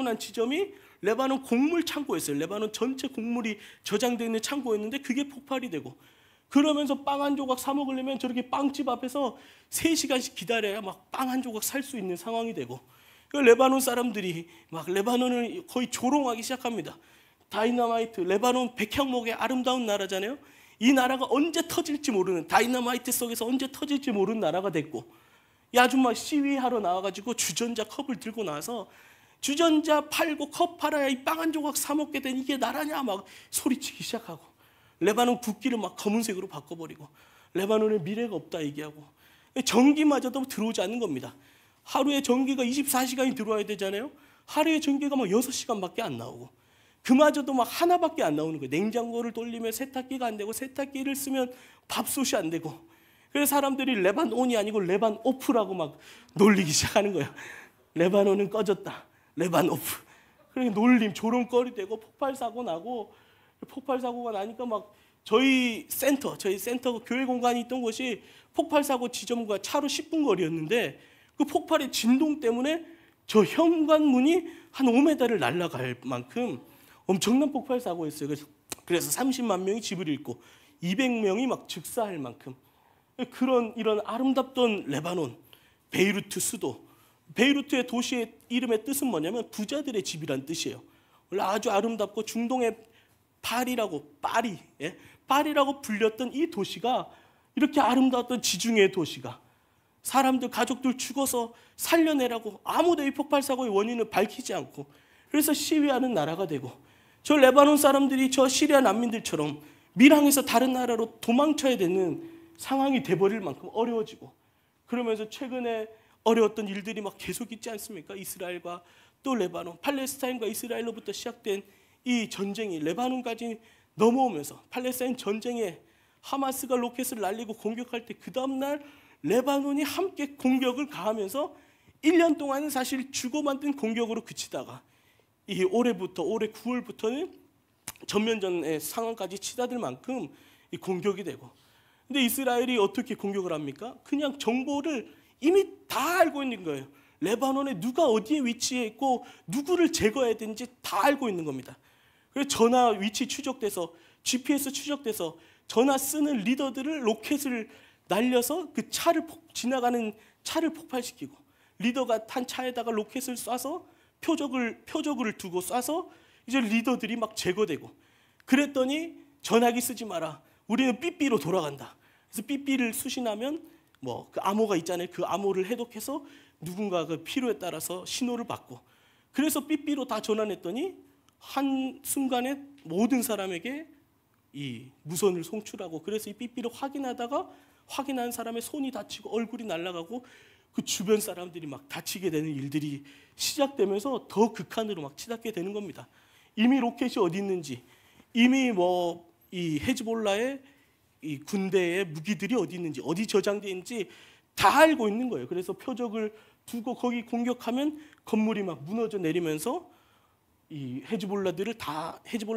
난 지점이 레바논 곡물 창고였어요. 레바논 전체 곡물이 저장되어 있는 창고였는데 그게 폭발이 되고, 그러면서 빵 한 조각 사 먹으려면 저렇게 빵집 앞에서 3시간씩 기다려야 막 빵 한 조각 살 수 있는 상황이 되고, 레바논 사람들이 막 레바논을 거의 조롱하기 시작합니다. 다이너마이트, 레바논 백향목의 아름다운 나라잖아요. 이 나라가 언제 터질지 모르는, 다이너마이트 속에서 언제 터질지 모르는 나라가 됐고, 이 아줌마 시위하러 나와가지고 주전자 컵을 들고 나와서 주전자 팔고 컵 팔아야 이 빵 한 조각 사 먹게 된 이게 나라냐 막 소리치기 시작하고, 레바논 국기를 막 검은색으로 바꿔버리고, 레바논의 미래가 없다 얘기하고, 전기마저도 들어오지 않는 겁니다. 하루에 전기가 24시간이 들어와야 되잖아요. 하루에 전기가 막 6시간밖에 안 나오고, 그마저도 막 하나밖에 안 나오는 거예요. 냉장고를 돌리면 세탁기가 안 되고, 세탁기를 쓰면 밥솥이 안 되고, 그래서 사람들이 레바논이 아니고 레반오프라고 막 놀리기 시작하는 거예요. 레바논은 꺼졌다, 레반오프. 그러니까 놀림, 조롱거리 되고, 폭발 사고 나고, 폭발 사고가 나니까 막 저희 센터 교회 공간이 있던 곳이 폭발 사고 지점과 차로 10분 거리였는데, 그 폭발의 진동 때문에 저 현관문이 한 5m를 날아갈 만큼 엄청난 폭발 사고였어요. 그래서 30만 명이 집을 잃고 200명이 막 즉사할 만큼, 이런 아름답던 레바논, 베이루트 수도, 베이루트의 도시의 이름의 뜻은 뭐냐면 부자들의 집이란 뜻이에요. 원래 아주 아름답고 중동의 파리라고 불렸던 이 도시가, 이렇게 아름다웠던 지중해 도시가 사람들, 가족들 죽어서 살려내라고 아무도 이 폭발 사고의 원인을 밝히지 않고, 그래서 시위하는 나라가 되고, 저 레바논 사람들이 저 시리아 난민들처럼 밀항에서 다른 나라로 도망쳐야 되는 상황이 돼버릴 만큼 어려워지고, 그러면서 최근에 어려웠던 일들이 막 계속 있지 않습니까? 이스라엘과 또 레바논, 팔레스타인과 이스라엘로부터 시작된 이 전쟁이 레바논까지 넘어오면서, 팔레스타인 전쟁에 하마스가 로켓을 날리고 공격할 때 그 다음날 레바논이 함께 공격을 가하면서 1년 동안은 사실 주고받은 공격으로 그치다가, 올해 9월부터는 전면전의 상황까지 치닫을 만큼 이 공격이 되고, 근데 이스라엘이 어떻게 공격을 합니까? 그냥 정보를 이미 다 알고 있는 거예요. 레바논에 누가 어디에 위치해 있고 누구를 제거해야 되는지 다 알고 있는 겁니다. 그래서 전화 위치 추적돼서, GPS 추적돼서 전화 쓰는 리더들을 로켓을 날려서 그 지나가는 차를 폭발시키고, 리더가 탄 차에다가 로켓을 쏴서 표적을 두고 쏴서 이제 리더들이 막 제거되고, 그랬더니 전화기 쓰지 마라, 우리는 삐삐로 돌아간다. 그래서 삐삐를 수신하면 그 암호가 있잖아요. 그 암호를 해독해서 누군가 그 필요에 따라서 신호를 받고, 그래서 삐삐로 다 전환했더니 한 순간에 모든 사람에게 이 무선을 송출하고, 그래서 이 삐삐를 확인한 사람의 손이 다치고 얼굴이 날아가고 그 주변 사람들이 막 다치게 되는 일들이 시작되면서 더 극한으로 막 치닫게 되는 겁니다. 이미 로켓이 어디 있는지, 이미 이 헤즈볼라의 이 군대의 무기들이 어디 있는지, 어디 저장되어 있는지 다 알고 있는 거예요. 그래서 표적을 두고 거기 공격하면 건물이 막 무너져 내리면서 이 헤즈볼라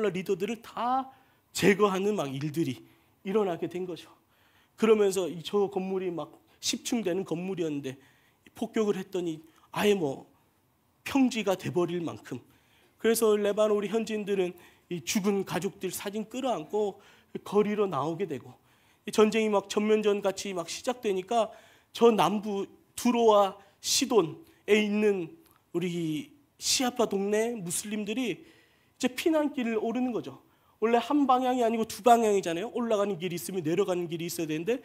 리더들을 다 제거하는 막 일들이 일어나게 된 거죠. 그러면서 저 건물이 막 10층 되는 건물이었는데 폭격을 했더니 아예 뭐 평지가 돼버릴 만큼. 그래서 레바논 우리 현지인들은 이 죽은 가족들 사진 끌어안고 거리로 나오게 되고, 전쟁이 막 전면전 같이 막 시작되니까 저 남부 두로와 시돈에 있는 우리 시아파 동네 무슬림들이 이제 피난길을 오르는 거죠. 원래 한 방향이 아니고 두 방향이잖아요. 올라가는 길이 있으면 내려가는 길이 있어야 되는데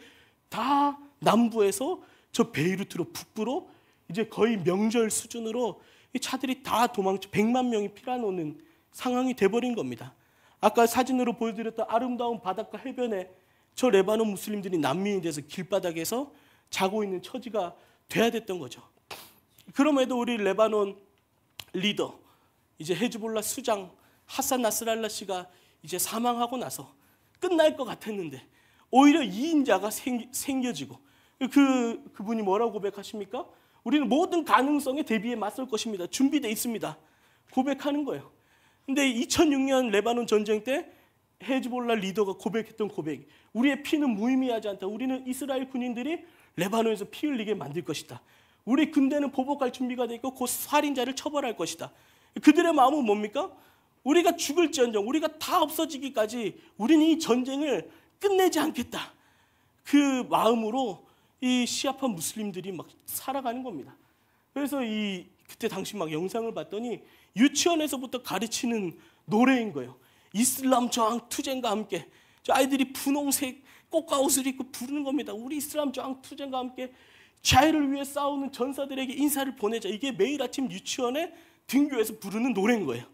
다 남부에서 저 베이루트로 북부로 이제 거의 명절 수준으로 이 차들이 다 도망쳐 100만 명이 피난오는 상황이 돼버린 겁니다. 아까 사진으로 보여드렸던 아름다운 바닷가 해변에 저 레바논 무슬림들이 난민이 돼서 길바닥에서 자고 있는 처지가 돼야 됐던 거죠. 그럼에도 우리 레바논 리더, 이제 헤즈볼라 수장 하산 나스랄라 씨가 이제 사망하고 나서 끝날 것 같았는데 오히려 2인자가 생겨지고, 그분이 뭐라고 고백하십니까? 우리는 모든 가능성에 대비해 맞설 것입니다. 준비되어 있습니다. 고백하는 거예요. 근데 2006년 레바논 전쟁 때 헤즈볼라 리더가 고백했던 고백, 우리의 피는 무의미하지 않다. 우리는 이스라엘 군인들이 레바논에서 피 흘리게 만들 것이다. 우리 군대는 보복할 준비가 되어 있고 곧 살인자를 처벌할 것이다. 그들의 마음은 뭡니까? 우리가 죽을지언정, 우리가 다 없어지기까지 우리는 이 전쟁을 끝내지 않겠다. 그 마음으로 이 시아파 무슬림들이 막 살아가는 겁니다. 그래서 그때 당시 막 영상을 봤더니 유치원에서부터 가르치는 노래인 거예요. 이슬람 저항 투쟁과 함께. 저 아이들이 분홍색 꽃가옷을 입고 부르는 겁니다. 우리 이슬람 저항 투쟁과 함께 자유를 위해 싸우는 전사들에게 인사를 보내자. 이게 매일 아침 유치원에 등교해서 부르는 노래인 거예요.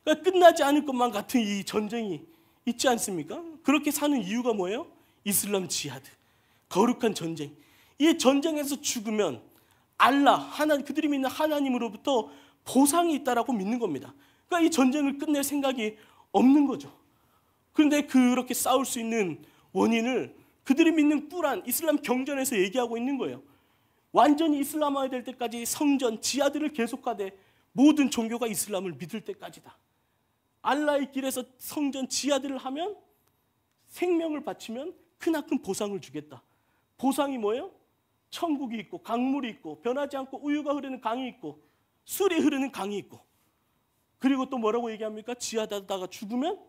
그러니까 끝나지 않을 것만 같은 이 전쟁이 있지 않습니까? 그렇게 사는 이유가 뭐예요? 이슬람 지하드, 거룩한 전쟁. 이 전쟁에서 죽으면 알라, 그들이 믿는 하나님으로부터 보상이 있다라고 믿는 겁니다. 그러니까 이 전쟁을 끝낼 생각이 없는 거죠. 그런데 그렇게 싸울 수 있는 원인을 그들이 믿는 꾸란, 이슬람 경전에서 얘기하고 있는 거예요. 완전히 이슬람화가 될 때까지 성전, 지하들을 계속하되 모든 종교가 이슬람을 믿을 때까지다. 알라의 길에서 성전, 지하들을 하면 생명을 바치면 크나큰 보상을 주겠다. 보상이 뭐예요? 천국이 있고 강물이 있고 변하지 않고 우유가 흐르는 강이 있고 술이 흐르는 강이 있고, 그리고 또 뭐라고 얘기합니까? 지하다가 죽으면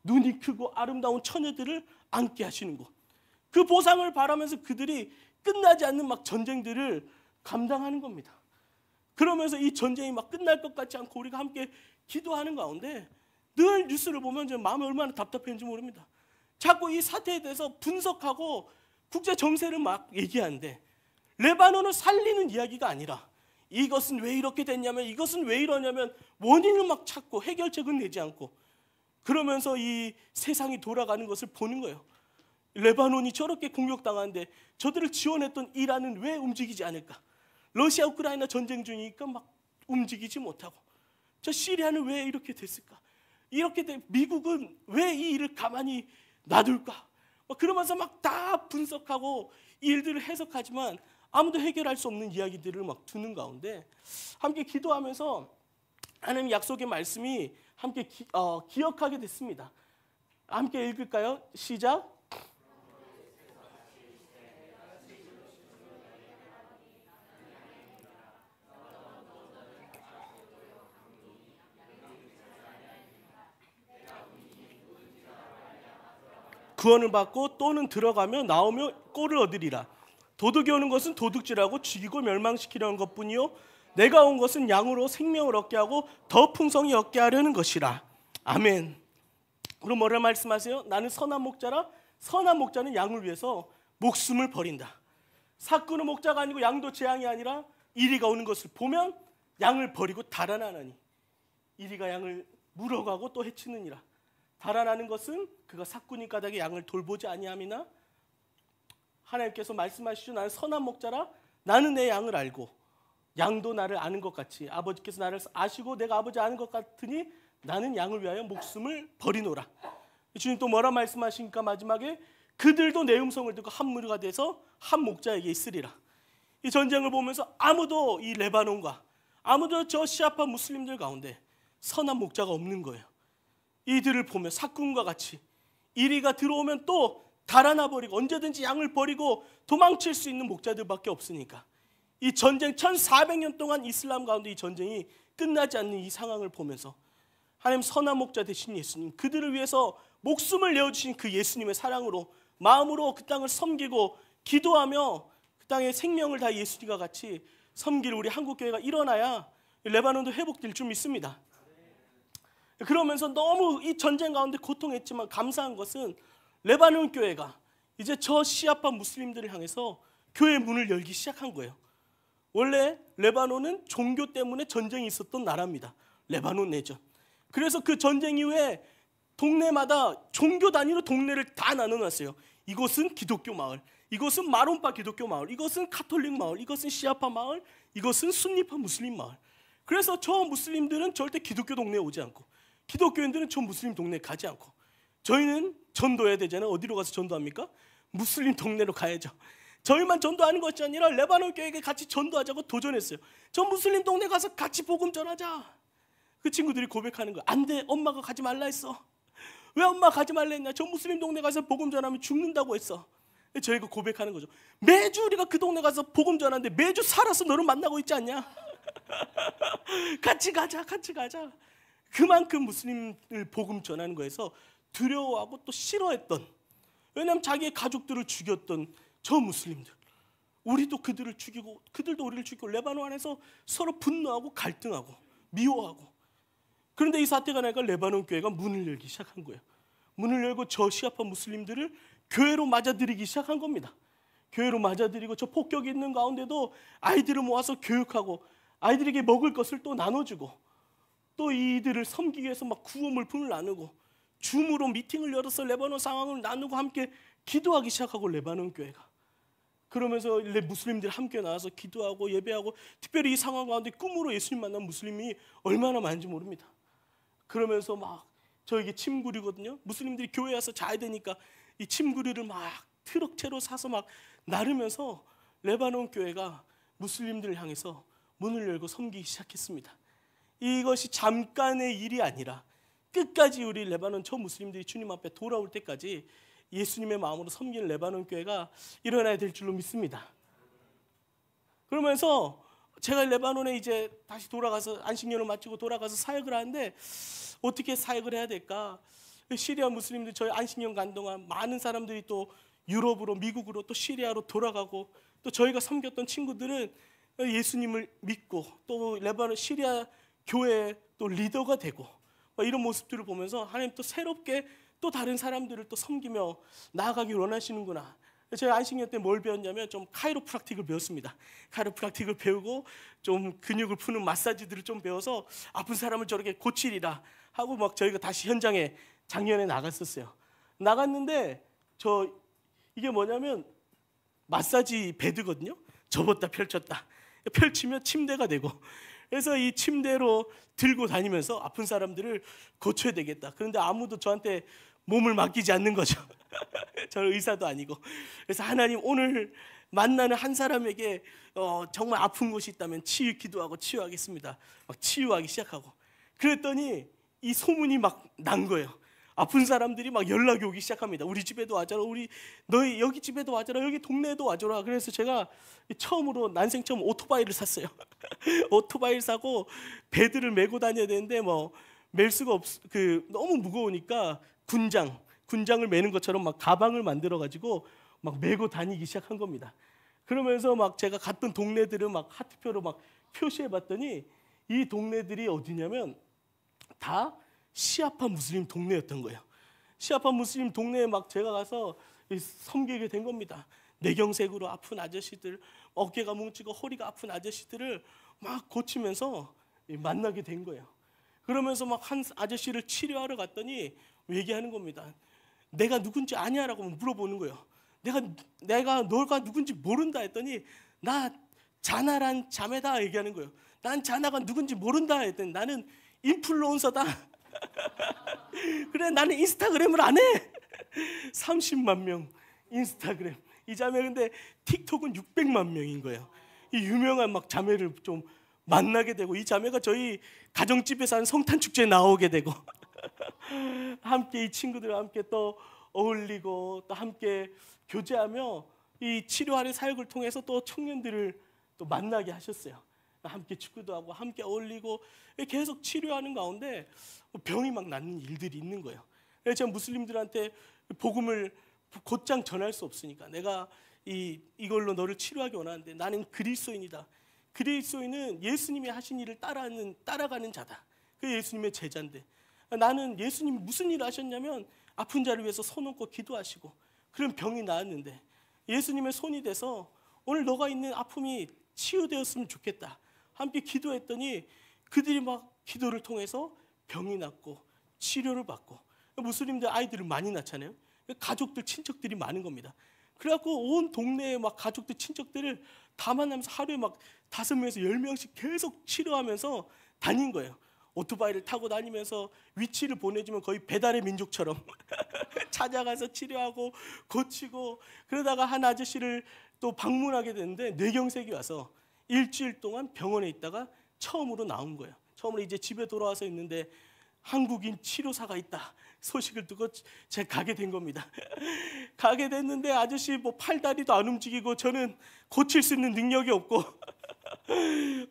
눈이 크고 아름다운 처녀들을 안게 하시는 곳. 그 보상을 바라면서 그들이 끝나지 않는 막 전쟁들을 감당하는 겁니다. 그러면서 이 전쟁이 막 끝날 것 같지 않고 우리가 함께 기도하는 가운데 늘 뉴스를 보면 제 마음이 얼마나 답답했는지 모릅니다. 자꾸 이 사태에 대해서 분석하고 국제 정세를 막 얘기하는데 레바논을 살리는 이야기가 아니라 이것은 왜 이렇게 됐냐면, 이것은 왜 이러냐면 원인을 막 찾고 해결책은 내지 않고, 그러면서 이 세상이 돌아가는 것을 보는 거예요. 레바논이 저렇게 공격당하는데 저들을 지원했던 이란은 왜 움직이지 않을까? 러시아 우크라이나 전쟁 중이니까 막 움직이지 못하고, 저 시리아는 왜 이렇게 됐을까? 이렇게 미국은 왜 이 일을 가만히 놔둘까? 그러면서 막 다 분석하고 일들을 해석하지만 아무도 해결할 수 없는 이야기들을 막 두는 가운데 함께 기도하면서 하나님 약속의 말씀이 함께 기억하게 됐습니다. 함께 읽을까요? 시작. 구원을 받고 또는 들어가며 나오며 꼴을 얻으리라. 도둑이 오는 것은 도둑질하고 죽이고 멸망시키려는 것뿐이요 내가 온 것은 양으로 생명을 얻게 하고 더 풍성히 얻게 하려는 것이라. 아멘. 그럼 뭐를 말씀하세요? 나는 선한 목자라. 선한 목자는 양을 위해서 목숨을 버린다. 사꾼은 목자가 아니고 양도 재앙이 아니라 이리가 오는 것을 보면 양을 버리고 달아나나니 이리가 양을 물어가고 또 해치느니라. 달아나는 것은 그가 사꾼이 까닭에 양을 돌보지 아니함이나 하나님께서 말씀하시죠. 나는 선한 목자라. 나는 내 양을 알고 양도 나를 아는 것 같이 아버지께서 나를 아시고 내가 아버지 아는 것 같으니 나는 양을 위하여 목숨을 버리노라. 주님 또 뭐라 말씀하십니까? 마지막에 그들도 내 음성을 듣고 한 무리가 돼서 한 목자에게 있으리라. 이 전쟁을 보면서 아무도 이 레바논과 아무도 저 시아파 무슬림들 가운데 선한 목자가 없는 거예요. 이들을 보면 사꾼과 같이 이리가 들어오면 또 달아나 버리고 언제든지 양을 버리고 도망칠 수 있는 목자들밖에 없으니까 이 전쟁 1400년 동안 이슬람 가운데 이 전쟁이 끝나지 않는 이 상황을 보면서 하나님 선한 목자 되신 예수님, 그들을 위해서 목숨을 내어주신 그 예수님의 사랑으로 마음으로 그 땅을 섬기고 기도하며 그 땅에 생명을 다 예수님과 같이 섬길 우리 한국교회가 일어나야 레바논도 회복될 줄 믿습니다. 그러면서 너무 이 전쟁 가운데 고통했지만 감사한 것은 레바논 교회가 이제 저 시아파 무슬림들을 향해서 교회 문을 열기 시작한 거예요. 원래 레바논은 종교 때문에 전쟁이 있었던 나라입니다. 레바논 내전. 그래서 그 전쟁 이후에 동네마다 종교 단위로 동네를 다 나눠놨어요. 이곳은 기독교 마을, 이곳은 마론파 기독교 마을, 이것은 카톨릭 마을, 이것은 시아파 마을, 이것은 순니파 무슬림 마을. 그래서 저 무슬림들은 절대 기독교 동네에 오지 않고 기독교인들은 저 무슬림 동네에 가지 않고 저희는 전도해야 되잖아요. 어디로 가서 전도합니까? 무슬림 동네로 가야죠. 저희만 전도하는 것이 아니라 레바논 교회에 같이 전도하자고 도전했어요. 저 무슬림 동네 가서 같이 복음 전하자. 그 친구들이 고백하는 거야. 안 돼, 엄마가 가지 말라 했어. 왜 엄마가 가지 말라 했냐? 저 무슬림 동네 가서 복음 전하면 죽는다고 했어. 저희가 고백하는 거죠. 매주 우리가 그 동네 가서 복음 전하는데 매주 살아서 너를 만나고 있지 않냐? 같이 가자, 같이 가자. 그만큼 무슬림을 복음 전하는 거에서 두려워하고 또 싫어했던, 왜냐하면 자기의 가족들을 죽였던 저 무슬림들, 우리도 그들을 죽이고 그들도 우리를 죽이고 레바논 안에서 서로 분노하고 갈등하고 미워하고. 그런데 이 사태가 나니까 레바논 교회가 문을 열기 시작한 거예요. 문을 열고 저 시아파 무슬림들을 교회로 맞아들이기 시작한 겁니다. 교회로 맞아들이고 저 폭격이 있는 가운데도 아이들을 모아서 교육하고 아이들에게 먹을 것을 또 나눠주고 또 이들을 섬기기 위해서 막 구호 물품을 나누고 줌으로 미팅을 열어서 레바논 상황을 나누고 함께 기도하기 시작하고 레바논 교회가. 그러면서 무슬림들 함께 나와서 기도하고 예배하고, 특별히 이 상황 가운데 꿈으로 예수님 만난 무슬림이 얼마나 많은지 모릅니다. 그러면서 막 저에게 침구리거든요. 무슬림들이 교회에 와서 자야 되니까 이 침구리를 막 트럭채로 사서 막 나르면서 레바논 교회가 무슬림들을 향해서 문을 열고 섬기기 시작했습니다. 이것이 잠깐의 일이 아니라 끝까지 우리 레바논 저 무슬림들이 주님 앞에 돌아올 때까지 예수님의 마음으로 섬기는 레바논 교회가 일어나야 될 줄로 믿습니다. 그러면서 제가 레바논에 이제 다시 돌아가서 안식년을 마치고 돌아가서 사역을 하는데 어떻게 사역을 해야 될까? 시리아 무슬림들 저희 안식년 간 동안 많은 사람들이 또 유럽으로, 미국으로, 또 시리아로 돌아가고, 또 저희가 섬겼던 친구들은 예수님을 믿고 또 레바논 시리아 교회의 또 리더가 되고 이런 모습들을 보면서 하나님 또 새롭게 또 다른 사람들을 또 섬기며 나아가기 원하시는구나. 제가 안식년 때 뭘 배웠냐면 좀 카이로프락틱을 배웠습니다. 카이로프락틱을 배우고 좀 근육을 푸는 마사지들을 좀 배워서 아픈 사람을 저렇게 고치리라 하고 막 저희가 다시 현장에 작년에 나갔었어요. 나갔는데 이게 뭐냐면 마사지 베드거든요. 접었다 펼쳤다. 펼치면 침대가 되고, 그래서 이 침대로 들고 다니면서 아픈 사람들을 고쳐야 되겠다. 그런데 아무도 저한테 몸을 맡기지 않는 거죠. 저는 의사도 아니고. 그래서 하나님, 오늘 만나는 한 사람에게 정말 아픈 곳이 있다면 기도하고 치유하겠습니다. 막 치유하기 시작하고. 그랬더니 이 소문이 막 난 거예요. 아픈 사람들이 막 연락이 오기 시작합니다. 우리 집에도 와줘라. 너희 여기 집에도 와줘라. 여기 동네에도 와줘라. 그래서 제가 처음으로 난생 처음 오토바이를 샀어요. 오토바이를 사고 배들을 메고 다녀야 되는데 멜 수가 너무 무거우니까 군장을 메는 것처럼 막 가방을 만들어 가지고 막 메고 다니기 시작한 겁니다. 그러면서 막 제가 갔던 동네들을 막 하트표로 막 표시해 봤더니 이 동네들이 어디냐면 다 시아파 무슬림 동네였던 거예요. 시아파 무슬림 동네에 막 제가 가서 섬기게 된 겁니다. 뇌경색으로 아픈 아저씨들, 어깨가 뭉치고 허리가 아픈 아저씨들을 막 고치면서 만나게 된 거예요. 그러면서 막 한 아저씨를 치료하러 갔더니 얘기하는 겁니다. 내가 누군지 아냐라고 물어보는 거예요. 내가 너가 누군지 모른다 했더니 나 자나란 자매다 얘기하는 거예요. 난 자나가 누군지 모른다 했더니 나는 인플루언서다. 그래, 나는 인스타그램을 안 해. 30만 명 인스타그램. 이 자매 근데 틱톡은 600만 명인 거예요. 이 유명한 막 자매를 좀 만나게 되고, 이 자매가 저희 가정집에서 하는 성탄 축제에 나오게 되고 함께 이 친구들과 함께 또 어울리고 또 함께 교제하며 이 치료하는 사역을 통해서 또 청년들을 또 만나게 하셨어요. 함께 축구도 하고 함께 어울리고 계속 치료하는 가운데 병이 막 낫는 일들이 있는 거예요. 그래서 제가 무슬림들한테 복음을 곧장 전할 수 없으니까 내가 이걸로 너를 치료하기 원하는데, 나는 그리스도인이다. 그리스도인은 예수님이 하신 일을 따라가는 자다. 그 예수님의 제자인데, 나는 예수님이 무슨 일을 하셨냐면 아픈 자를 위해서 손 얹고 기도하시고 그런 병이 나았는데 예수님의 손이 돼서 오늘 너가 있는 아픔이 치유되었으면 좋겠다. 함께 기도했더니 그들이 막 기도를 통해서 병이 낫고 치료를 받고, 무슬림들 아이들을 많이 낳잖아요. 가족들 친척들이 많은 겁니다. 그래갖고 온 동네에 막 가족들 친척들을 다 만나면서 하루에 막 5명에서 10명씩 계속 치료하면서 다닌 거예요. 오토바이를 타고 다니면서 위치를 보내주면 거의 배달의 민족처럼 찾아가서 치료하고 고치고, 그러다가 한 아저씨를 또 방문하게 됐는데 뇌경색이 와서 일주일 동안 병원에 있다가 처음으로 나온 거예요. 처음으로 이제 집에 돌아와서 있는데 한국인 치료사가 있다 소식을 듣고 제가 가게 된 겁니다. 가게 됐는데 아저씨 뭐 팔다리도 안 움직이고 저는 고칠 수 있는 능력이 없고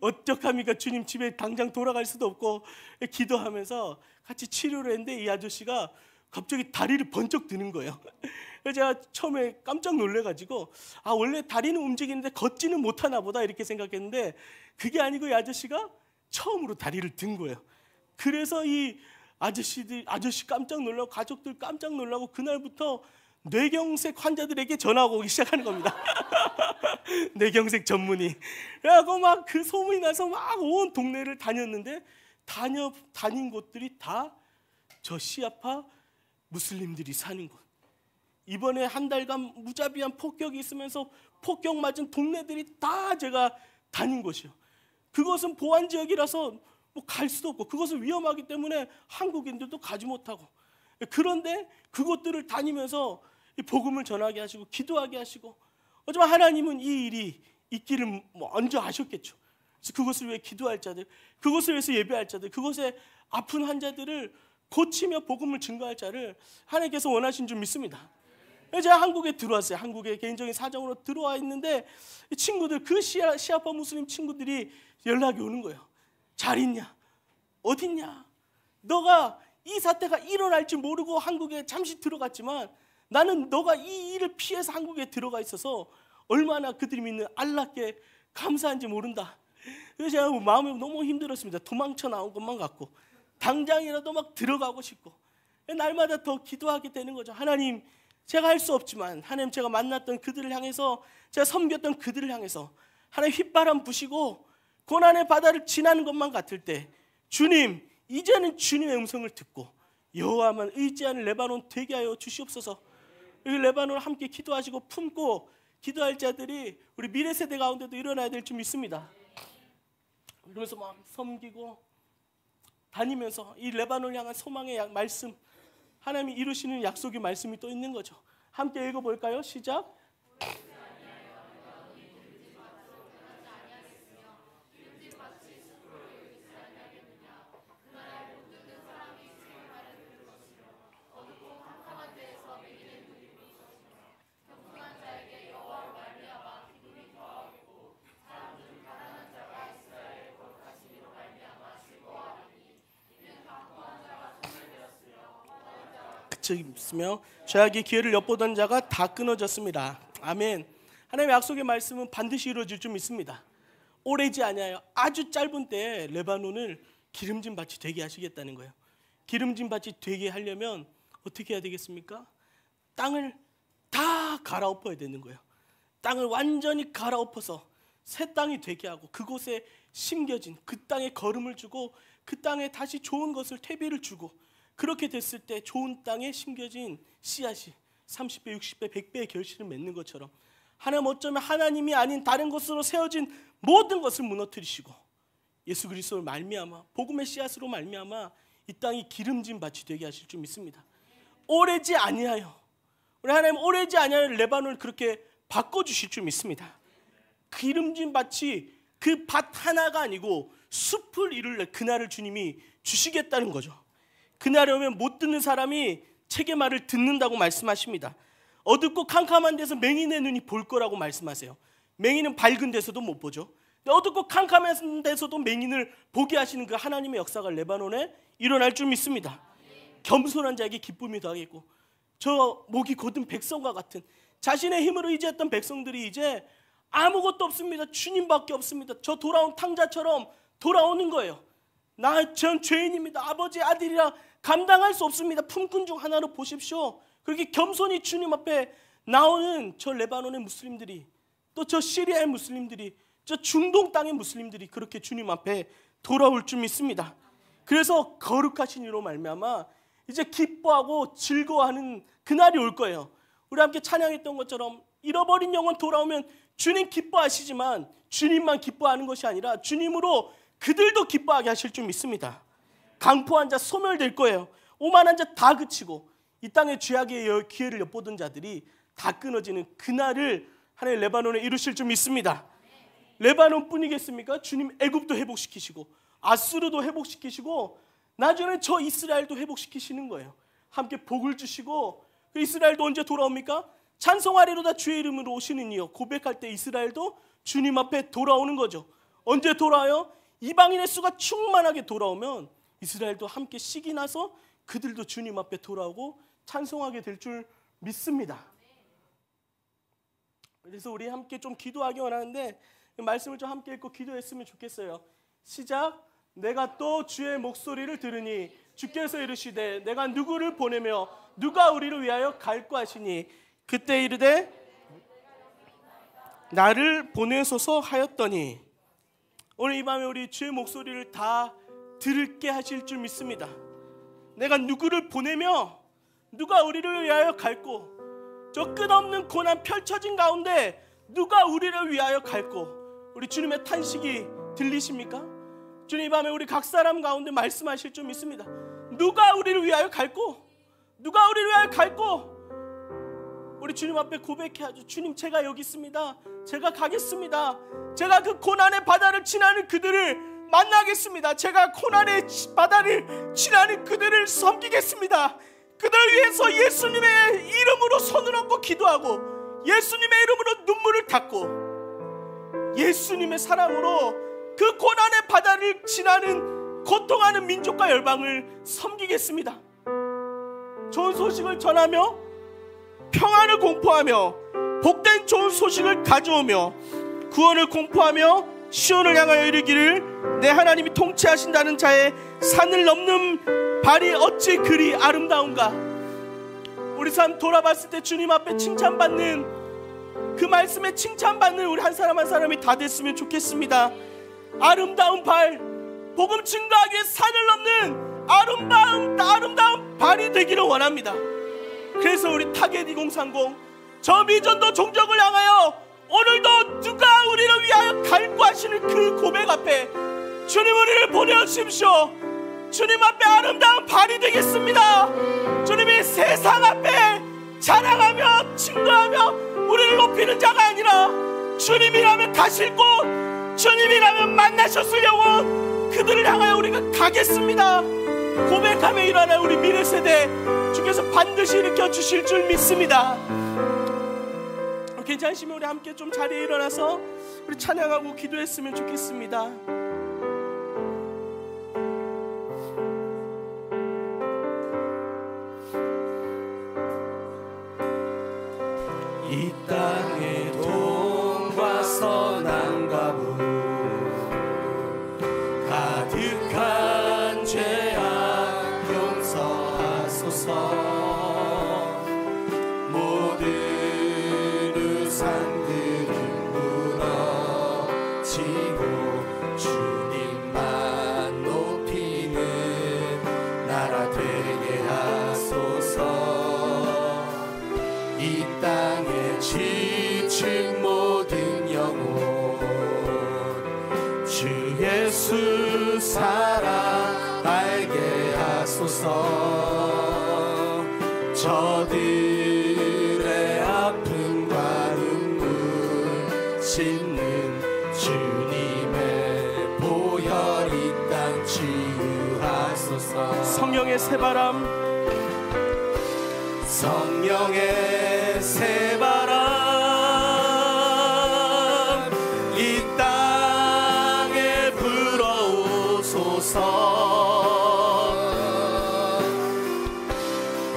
어떡합니까 주님, 집에 당장 돌아갈 수도 없고 기도하면서 같이 치료를 했는데 이 아저씨가 갑자기 다리를 번쩍 드는 거예요. 그래서 제가 처음에 깜짝 놀래가지고 원래 다리는 움직이는데 걷지는 못하나 보다 이렇게 생각했는데 그게 아니고 이 아저씨가 처음으로 다리를 든 거예요. 그래서 이 아저씨 깜짝 놀라고 가족들 깜짝 놀라고 그날부터 뇌경색 환자들에게 전화가 오기 시작하는 겁니다. 뇌경색 전문의. 그래갖고 막 그 소문이 나서 막 온 동네를 다녔는데 다닌 곳들이 다 저 시아파 무슬림들이 사는 곳. 이번에 한 달간 무자비한 폭격이 있으면서 폭격 맞은 동네들이 다 제가 다닌 곳이요. 그것은 보안 지역이라서 뭐 갈 수도 없고 그것은 위험하기 때문에 한국인들도 가지 못하고, 그런데 그곳들을 다니면서 복음을 전하게 하시고 기도하게 하시고, 하지만 하나님은 이 일이 있기를 먼저 아셨겠죠. 그래서 그것을 위해 기도할 자들, 그것을 위해서 예배할 자들, 그곳에 아픈 환자들을 고치며 복음을 증거할 자를 하나님께서 원하신 줄 믿습니다. 제가 한국에 들어왔어요. 한국에 개인적인 사정으로 들어와 있는데 친구들, 그 시아파 무슬림 친구들이 연락이 오는 거예요. 잘 있냐? 어딨냐? 너가 이 사태가 일어날지 모르고 한국에 잠시 들어갔지만 나는 너가 이 일을 피해서 한국에 들어가 있어서 얼마나 그들이 믿는 알라께 감사한지 모른다. 그래서 제가 마음이 너무 힘들었습니다. 도망쳐 나온 것만 같고 당장이라도 막 들어가고 싶고, 날마다 더 기도하게 되는 거죠. 하나님, 제가 할 수 없지만 하나님, 제가 만났던 그들을 향해서, 제가 섬겼던 그들을 향해서 하나님 휘바람 부시고 고난의 바다를 지나는 것만 같을 때 주님, 이제는 주님의 음성을 듣고 여호와만 의지하는 레바논 되게 하여 주시옵소서. 이 레바논을 함께 기도하시고 품고 기도할 자들이 우리 미래 세대 가운데도 일어나야 될 줄 믿습니다. 그러면서 막 섬기고 다니면서 이 레바논을 향한 소망의 말씀, 하나님이 이루시는 약속의 말씀이 또 있는 거죠. 함께 읽어볼까요? 시작. 있으며 죄악의 기회를 엿보던 자가 다 끊어졌습니다. 아멘. 하나님의 약속의 말씀은 반드시 이루어질 줄 믿습니다. 오래지 아니하여 아주 짧은 때에 레바논을 기름진 밭이 되게 하시겠다는 거예요. 기름진 밭이 되게 하려면 어떻게 해야 되겠습니까? 땅을 다 갈아엎어야 되는 거예요. 땅을 완전히 갈아엎어서 새 땅이 되게 하고 그곳에 심겨진 그 땅에 거름을 주고 그 땅에 다시 좋은 것을 퇴비를 주고, 그렇게 됐을 때 좋은 땅에 심겨진 씨앗이 30배, 60배, 100배의 결실을 맺는 것처럼 하나님, 어쩌면 하나님이 아닌 다른 것으로 세워진 모든 것을 무너뜨리시고 예수 그리스도를 말미암아 복음의 씨앗으로 말미암아 이 땅이 기름진 밭이 되게 하실 줄 믿습니다. 오래지 아니하여 우리 하나님 오래지 아니할 레바논을 그렇게 바꿔주실 줄 믿습니다. 기름진 밭이 그 밭 하나가 아니고 숲을 이룰 그날을 주님이 주시겠다는 거죠. 그날에 오면 못 듣는 사람이 책의 말을 듣는다고 말씀하십니다. 어둡고 캄캄한 데서 맹인의 눈이 볼 거라고 말씀하세요. 맹인은 밝은 데서도 못 보죠. 어둡고 캄캄한 데서도 맹인을 보게 하시는 그 하나님의 역사가 레바논에 일어날 줄 믿습니다. 겸손한 자에게 기쁨이 더하겠고, 저 목이 곧은 백성과 같은, 자신의 힘으로 의지했던 백성들이 이제 아무것도 없습니다. 주님밖에 없습니다. 저 돌아온 탕자처럼 돌아오는 거예요. 전 죄인입니다. 아버지의 아들이라 감당할 수 없습니다. 품꾼 중 하나로 보십시오. 그렇게 겸손히 주님 앞에 나오는 저 레바논의 무슬림들이, 또 저 시리아의 무슬림들이, 저 중동 땅의 무슬림들이 그렇게 주님 앞에 돌아올 줄 믿습니다. 그래서 거룩하신 이로 말미암아 이제 기뻐하고 즐거워하는 그날이 올 거예요. 우리 함께 찬양했던 것처럼 잃어버린 영혼 돌아오면 주님 기뻐하시지만 주님만 기뻐하는 것이 아니라 주님으로 그들도 기뻐하게 하실 줄 믿습니다. 강포한 자 소멸될 거예요. 오만한 자 다 그치고 이 땅의 죄악의 기회를 엿보던 자들이 다 끊어지는 그날을 하나님 레바논에 이루실 줄 믿습니다. 레바논뿐이겠습니까? 주님 애굽도 회복시키시고 아수르도 회복시키시고 나중에는 저 이스라엘도 회복시키시는 거예요. 함께 복을 주시고, 그 이스라엘도 언제 돌아옵니까? 찬송하리로다 주의 이름으로 오시는 이여 고백할 때 이스라엘도 주님 앞에 돌아오는 거죠. 언제 돌아와요? 이방인의 수가 충만하게 돌아오면 이스라엘도 함께 식이 나서 그들도 주님 앞에 돌아오고 찬송하게 될 줄 믿습니다. 그래서 우리 함께 좀 기도하기 원하는데 말씀을 좀 함께 읽고 기도했으면 좋겠어요. 시작. 내가 또 주의 목소리를 들으니 주께서 이르시되 내가 누구를 보내며 누가 우리를 위하여 갈고 하시니 그때 이르되 나를 보내소서 하였더니, 오늘 이 밤에 우리 주의 목소리를 다 들을게 하실 줄 믿습니다. 내가 누구를 보내며 누가 우리를 위하여 갈고, 저 끝없는 고난 펼쳐진 가운데 누가 우리를 위하여 갈고, 우리 주님의 탄식이 들리십니까? 주님 이 밤에 우리 각 사람 가운데 말씀하실 줄 믿습니다. 누가 우리를 위하여 갈고, 누가 우리를 위하여 갈고, 우리 주님 앞에 고백해 하죠. 주님 제가 여기 있습니다. 제가 가겠습니다. 제가 그 고난의 바다를 지나는 그들을 만나겠습니다. 제가 고난의 바다를 지나는 그들을 섬기겠습니다. 그들을 위해서 예수님의 이름으로 손을 얹고 기도하고 예수님의 이름으로 눈물을 닦고 예수님의 사랑으로 그 고난의 바다를 지나는 고통하는 민족과 열방을 섬기겠습니다. 좋은 소식을 전하며 평안을 공포하며 복된 좋은 소식을 가져오며 구원을 공포하며 시온을 향하여 이르기를 내 하나님이 통치하신다는 자의 산을 넘는 발이 어찌 그리 아름다운가. 우리 삶 돌아봤을 때 주님 앞에 칭찬받는, 그 말씀에 칭찬받는 우리 한 사람 한 사람이 다 됐으면 좋겠습니다. 아름다운 발, 복음 증거하기 위해 산을 넘는 아름다운 발이 되기를 원합니다. 그래서 우리 타겟 2030 저 미전도 종족을 향하여 오늘도 누가 우리를 위하여 갈고 하시는 그 고백 앞에 주님 우리를 보내주십시오. 주님 앞에 아름다운 발이 되겠습니다. 주님이 세상 앞에 자랑하며 증거하며 우리를 높이는 자가 아니라 주님이라면 가실 곳, 주님이라면 만나셨을 영혼, 그들을 향하여 우리가 가겠습니다. 고백하며 일어날 우리 미래 세대 주께서 반드시 일으켜 주실 줄 믿습니다. 괜찮으시면 우리 함께 좀 자리에 일어나서 우리 찬양하고 기도했으면 좋겠습니다. 이 땅의 돈과 선함과 부 가득한 죄악 용서하소서. 모든 우상들은 무너지고 주님만 높이는 나라 되게 하소서. 이 땅에 지친 모든 영혼 주 예수 사랑 알게 하소서. 저들 주소서. 성령의 새바람, 성령의 새바람 이 땅에 불어오소서.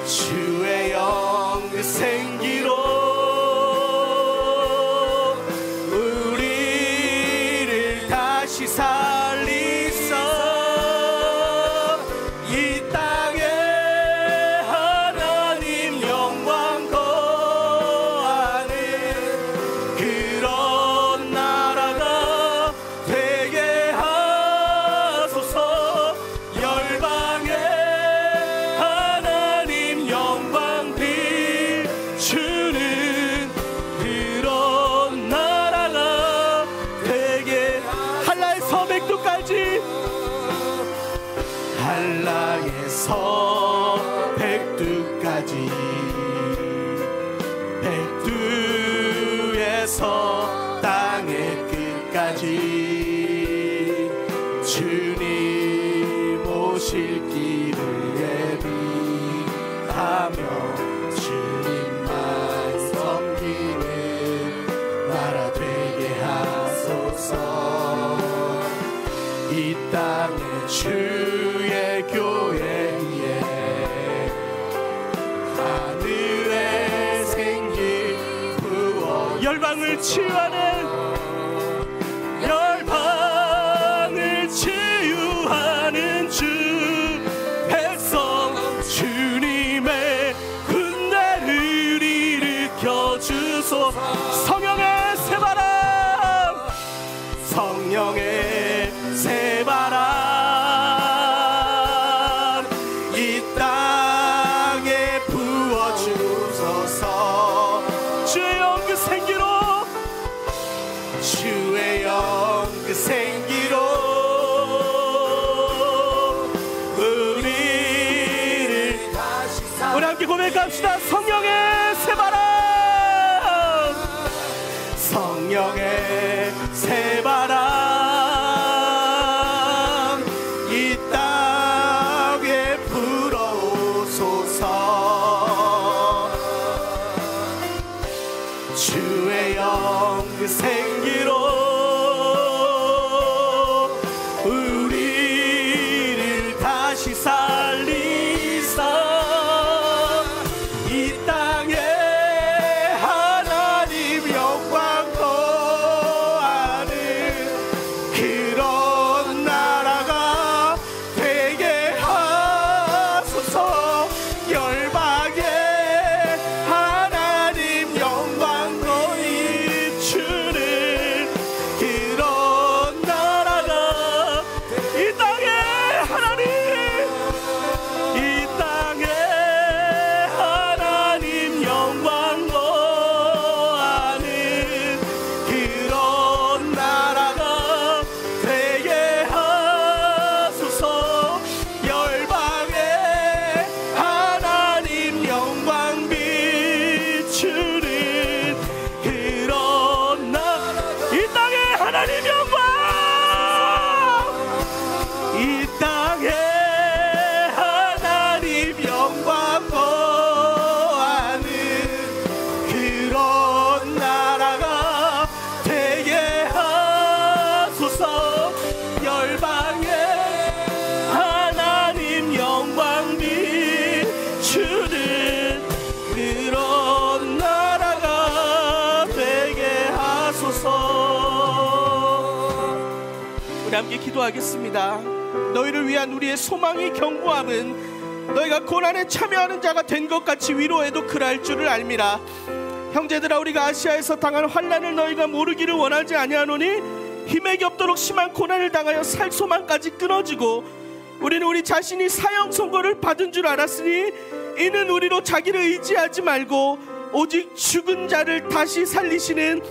주의 영 그 생기로 우리를 다시 살리소. 이 땅에 하나님 영광 거하는 그런 나라가 되게 하소서. 열방에 하나님 영광 비추는 그런 나라가 되게. 한라에서 백두까지, 한라에서 백두까지, 백두에서 땅의 끝까지 주님 오실 길을 예비하며 주님만 섬기는 나라 되게 하소서. 이 땅에 주의 교회 위에 하늘의 생기 부어 열방을 치유하는, 열방을 치유하는 주 백성 주님의 군대를 일으켜 주소서. 성령의 새바람, 성령의 새바람 이 땅에 부어 주소서. 주의 영 그 생기로 주의 영 그 생기로 우리를 다시 우리 함께 고백합시다. 성령의 새바람, 성령의 새바람 이 땅에 불어오소서. 주의 영 그 생기로 우리를 다시 살리사. 이 땅에 하나님 영광 거하는 그런 나라가 되게 하소서. 열방에 하나님 영광 거이 주는 그런 나라가 이 땅에 하나님, 이 땅에 하나님 영광 거하는 그런 나라가 되게 하소서. 열방에 하나님 영광 비추는 그런 나라가 이 땅에 하나님 영광, 이 땅에 하나님 영광 거하는 그런 나라가 되게 하소서. 열방에 하나님 영광 비추는 그런 나라가 되게 하소서. 우리 함께 기도하겠습니다. 너희를 위한 우리의 소망이 견고함은 너희가 고난에 참여하는 자가 된 것 같이 위로해도 그랄 줄을 알미라. 형제들아, 우리가 아시아에서 당한 환난을 너희가 모르기를 원하지 아니하노니 힘에게 없도록 심한 고난을 당하여 살 소망까지 끊어지고 우리는 우리 자신이 사형 선고를 받은 줄 알았으니 이는 우리로 자기를 의지하지 말고 오직 죽은 자를 다시 살리시는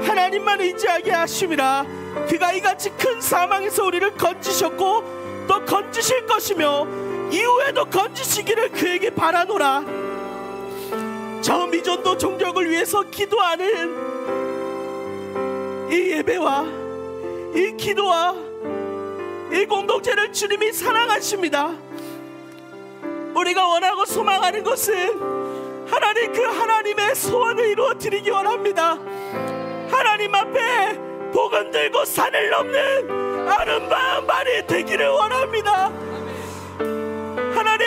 하나님만 의지하게 하심이라. 그가 이같이 큰 사망에서 우리를 건지셨고 또 건지실 것이며 이후에도 건지시기를 그에게 바라노라. 저 미전도 종족을 위해서 기도하는 이 예배와 이 기도와 이 공동체를 주님이 사랑하십니다. 우리가 원하고 소망하는 것은 하나님, 그 하나님의 소원을 이루어 드리기 원합니다. 하나님 앞에 복음 들고 산을 넘는 아름다운 말이 되기를 원합니다. 하나님,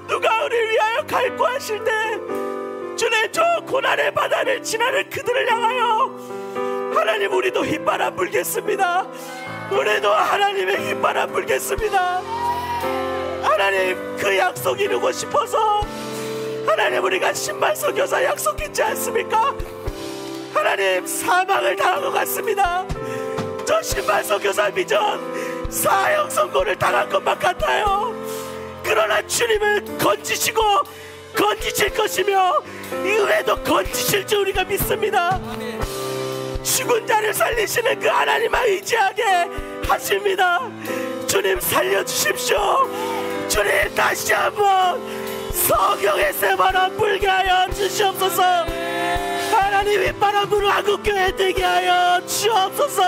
누가 우리를 위하여 갈구 하실 때 주님, 저 고난의 바다를 지나는 그들을 향하여 하나님, 우리도 휘바람 불겠습니다. 우리도 하나님의 휘바람 불겠습니다. 하나님, 그 약속 이루고 싶어서 하나님, 우리가 신발 선교사 약속했지 않습니까? 하나님, 사망을 당한 것 같습니다. 저 신발 선교사 비전 사형 선고를 당한 것만 같아요. 그러나 주님을 건지시고 건지실 것이며 이후에도 건지실 줄 우리가 믿습니다. 죽은 자를 살리시는 그 하나님만 의지하게 하십니다. 주님, 살려주십시오. 주님, 다시 한번 성령의 세바람 불게 하여 주시옵소서. 하나님, 휘바람으로 한국교회 되게 하여 주옵소서.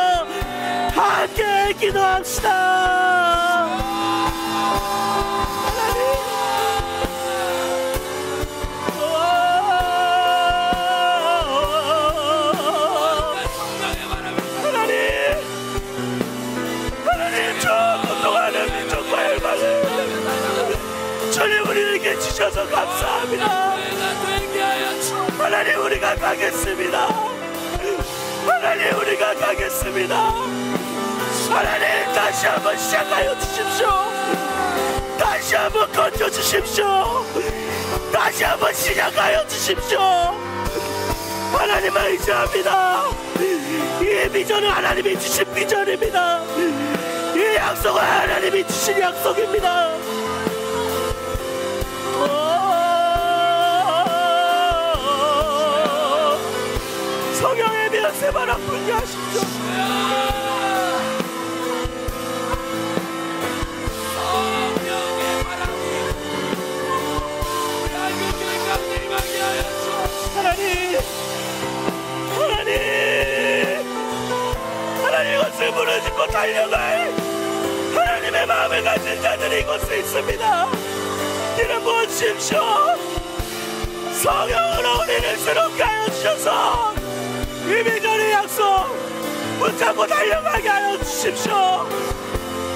함께 기도합시다. 주님, 우리에게 주셔서 감사합니다. 하나님, 우리가 가겠습니다. 하나님, 우리가 가겠습니다. 하나님, 다시 한번 시작하여 주십시오. 다시 한번 건져 주십시오. 다시 한번 시작하여 주십시오. 하나님 의지합니다. 이 비전은 하나님이 주신 비전입니다. 이 약속은 하나님이 주신 약속입니다. 성령의 면세 바람 불게 하십시오. 성령의 바람이 하나님, 하나님 이곳을 무너지고 달려갈 하나님의 마음을 가진 자들이 이곳에 있습니다. 이름 부어주십시오. 성령으로 우리를 새롭게 하여 주셔서 이 비전의 약속 붙잡고 달려가게 하여 주십시오.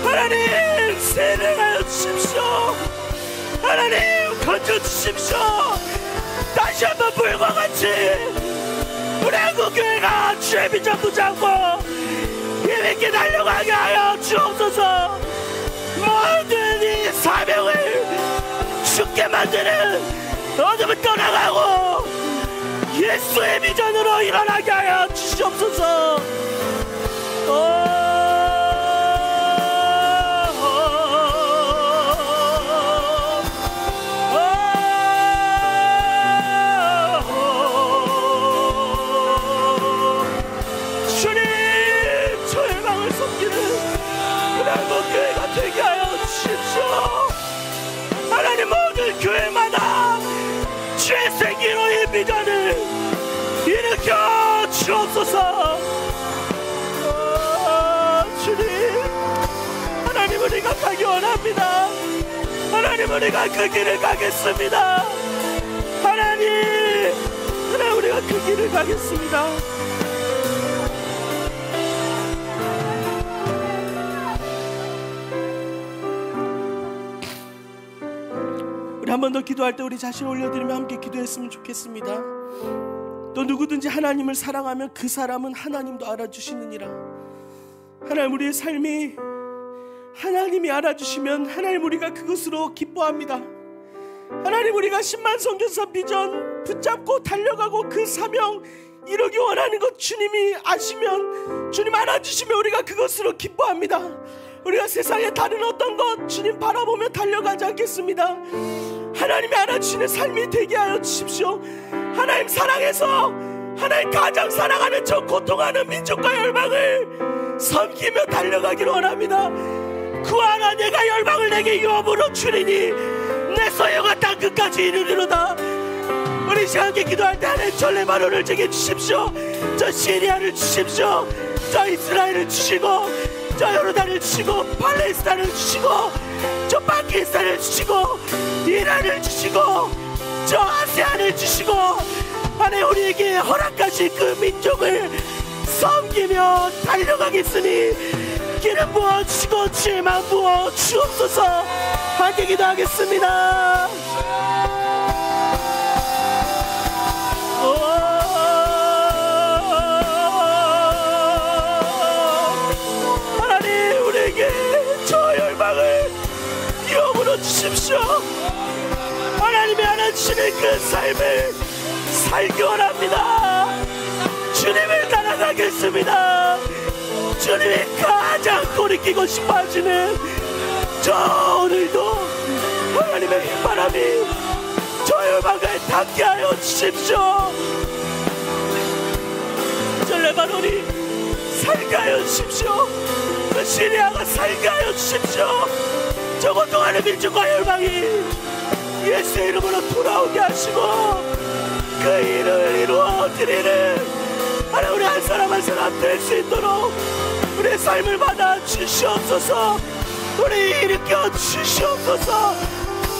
하나님, 세례하여 주십시오. 하나님, 건져주십시오. 다시 한번 불과 같이 우리 한국교회가 주의 비전 붙잡고 힘있게 달려가게 하여 주옵소서. 모든 이 사명을 죽게 만드는 어둠을 떠나가고 예수의 비전으로 일어나게 하여 주시옵소서. 주님, 저의 망을 섬기는 한국교회가 되게 하여 주십시오. 하나님, 모든 교회마다 주의 생기로 이 비전을 일으켜 주옵소서. 주님, 하나님, 우리가 가기 원합니다. 하나님, 우리가 그 길을 가겠습니다. 하나님, 우리가 그 길을 가겠습니다. 우리 한 번 더 기도할 때 우리 자신 올려드리며 함께 기도했으면 좋겠습니다. 또 누구든지 하나님을 사랑하면 그 사람은 하나님도 알아주시느니라. 하나님, 우리의 삶이 하나님이 알아주시면 하나님, 우리가 그것으로 기뻐합니다. 하나님, 우리가 10만 선교사 비전 붙잡고 달려가고 그 사명 이루기 원하는 것 주님이 아시면, 주님 알아주시면 우리가 그것으로 기뻐합니다. 우리가 세상의 다른 어떤 것 주님 바라보며 달려가지 않겠습니다. 하나님이 알아주시는 삶이 되게 하여 주십시오. 하나님 사랑해서 하나님 가장 사랑하는 저 고통하는 민족과 열방을 섬기며 달려가기를 원합니다. 구하라, 내가 열방을 내게 유업으로 주리니 내 소유가 땅 끝까지 이르리로다. 우리 시간께 기도할 때 하나님 전례마루를 제게 주십시오. 저 시리아를 주십시오. 저 이스라엘을 주시고 저 요르단을 주시고 팔레스타인을 주시고 저 파키스탄을 주시고 이란을 주시고 저 아세안을 주시고 하나님 우리에게 허락하신 그 민족을 섬기며 달려가겠으니 기름 부어주시고 주의만 부어 주옵소서. 함께 기도하겠습니다. 하나님 우리에게 저 열방을 영으로 주십시오. 하나님이 하나 주시는 그 삶을 살기 원합니다. 주님을 따라가겠습니다. 주님이 가장 돌이키고 싶어 하시는 저 오늘도 하나님의 휘바람이 저 열방을 닿게 하여 주십시오. 저 레바논이 살게 하여 주십시오. 저 시리아가 살게 하여 주십시오. 저 고통하는 민족과 열방이 예수의 이름으로 돌아오게 하시고 그 일을 이루어 드리는 하나님 우리 한 사람 한 사람 될 수 있도록 우리의 삶을 받아 주시옵소서. 우리 일으켜 주시옵소서.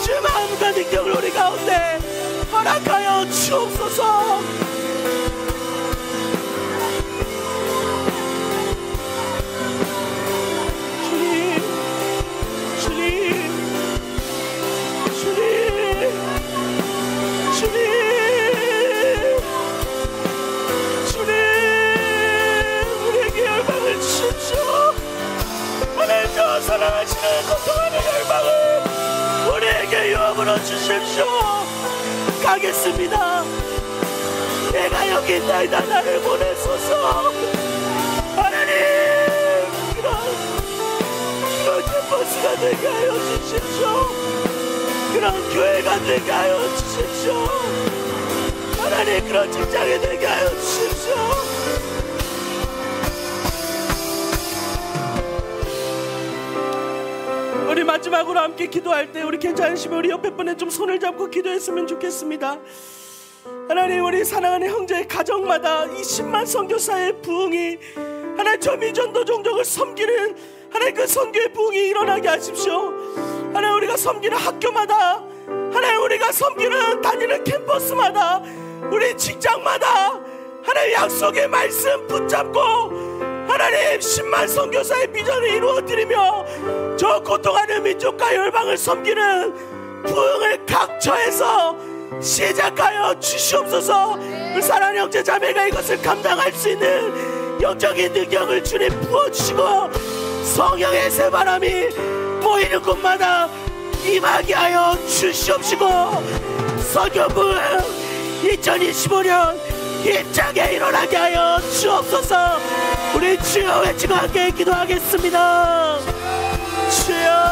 주의 마음과 능력을 우리 가운데 허락하여 주옵소서. 주님, 주님, 주님, 주님, 우리에게 열방을 주십시오. 하나님 저 사랑하시는 고통하는 열방을 우리에게 유업으로 주십시오. 가겠습니다. 내가 여기 있나이다. 나를 보내소서. 하나님 그런 캠퍼스가 되게 하여 주십시오. 그런 교회가 되게 하여 주십시오. 하나님 그런 직장이 되게 하여 주십시오. 우리 마지막으로 함께 기도할 때 우리 괜찮으시면 우리 옆에 분에 좀 손을 잡고 기도했으면 좋겠습니다. 하나님 우리 사랑하는 형제의 가정마다 이 10만 선교사의 부흥이 하나님 저 미전도 종족을 섬기는 하나님 그 선교의 부흥이 일어나게 하십시오. 하나님 우리가 섬기는 학교마다 하나님 우리가 섬기는 다니는 캠퍼스마다 우리 직장마다 하나님 약속의 말씀 붙잡고 하나님 10만 선교사의 비전을 이루어드리며 저 고통하는 민족과 열방을 섬기는 부흥을 각처에서 시작하여 주시옵소서. 우리 사랑하는 형제 자매가 이것을 감당할 수 있는 영적인 능력을 주님 부어주시고 성령의 새바람이 모이는 곳마다 임하게 하여 주시옵시고 선교부흥 2025년 힘차게 일어나게 하여 주옵소서. 우리 주여 외치고 함께 기도하겠습니다. 주여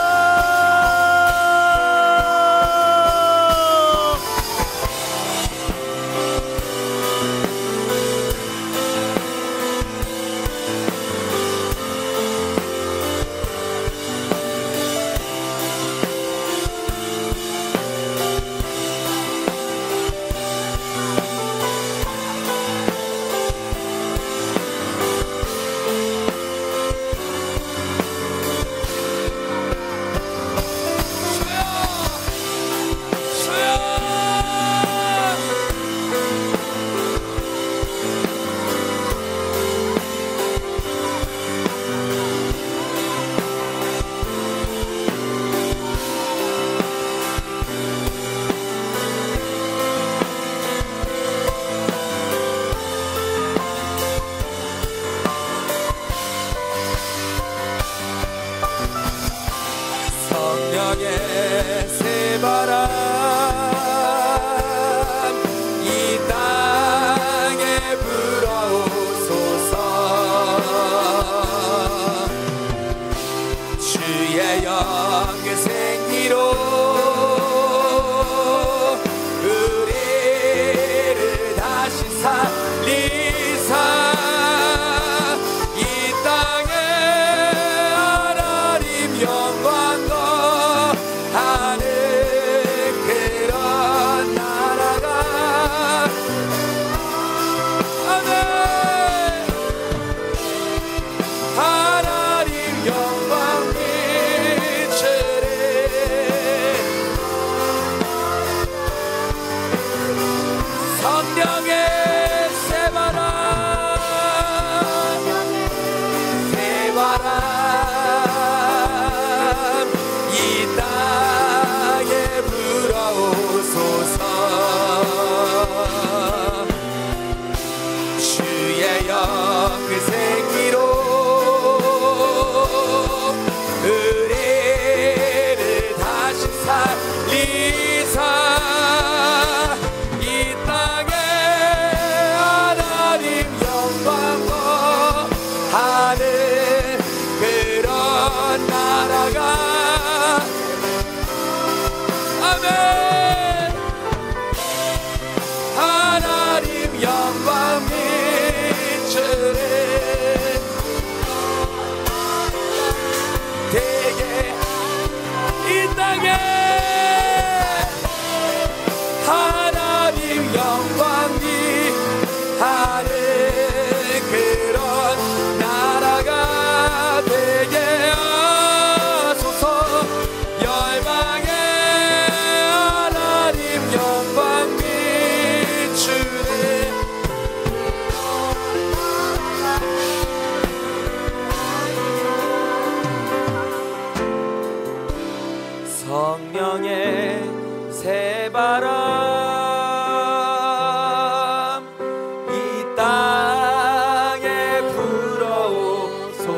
나라가 아멘. 하나님 영광 비추네 되게 이 땅에 하나님 영광 비하는 그런 나라가 되게 하소서. 열방에 하나님 영광 비추네 성령의 새바람 이 땅에 불어오소서.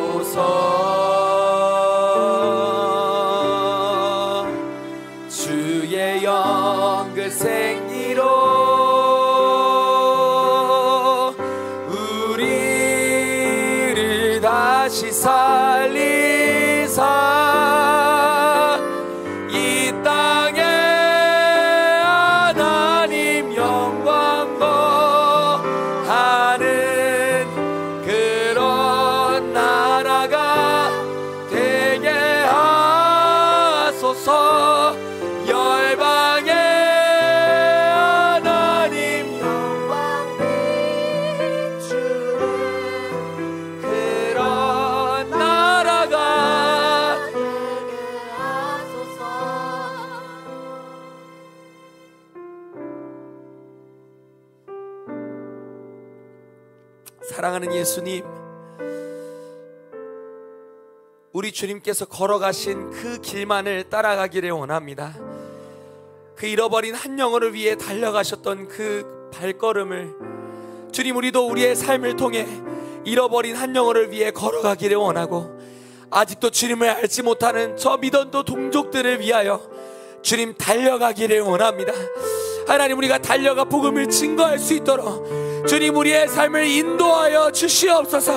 주의 영 그 생기로 우리를 다시 살리사 이 땅에 하나님 영광 거하는 그런 나라가 되게 하소서. 열방에 하나님 영광 비추는 그런 나라가 사랑하는 예수님, 우리 주님께서 걸어가신 그 길만을 따라가기를 원합니다. 그 잃어버린 한 영혼을 위해 달려가셨던 그 발걸음을 주님, 우리도 우리의 삶을 통해 잃어버린 한 영혼을 위해 걸어가기를 원하고, 아직도 주님을 알지 못하는 저 믿음도 동족들을 위하여 주님 달려가기를 원합니다. 하나님, 우리가 달려가 복음을 증거할 수 있도록 주님 우리의 삶을 인도하여 주시옵소서.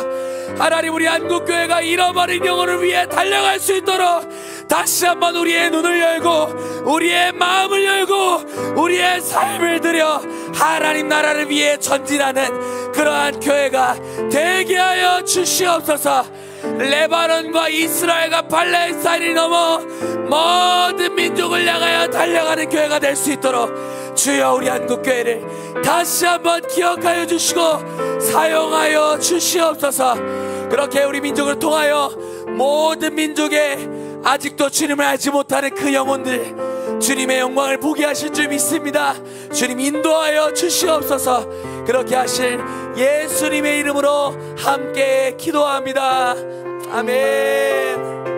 하나님, 우리 한국교회가 잃어버린 영혼을 위해 달려갈 수 있도록 다시 한번 우리의 눈을 열고 우리의 마음을 열고 우리의 삶을 들여 하나님 나라를 위해 전진하는 그러한 교회가 되게 하여 주시옵소서. 레바논과 이스라엘과 팔레스타인이 넘어 모든 민족을 향하여 달려가는 교회가 될 수 있도록 주여 우리 한국교회를 다시 한번 기억하여 주시고 사용하여 주시옵소서. 그렇게 우리 민족을 통하여 모든 민족에 아직도 주님을 알지 못하는 그 영혼들 주님의 영광을 보게 하실 줄 믿습니다. 주님 인도하여 주시옵소서. 그렇게 하실 예수님의 이름으로 함께 기도합니다. 아멘.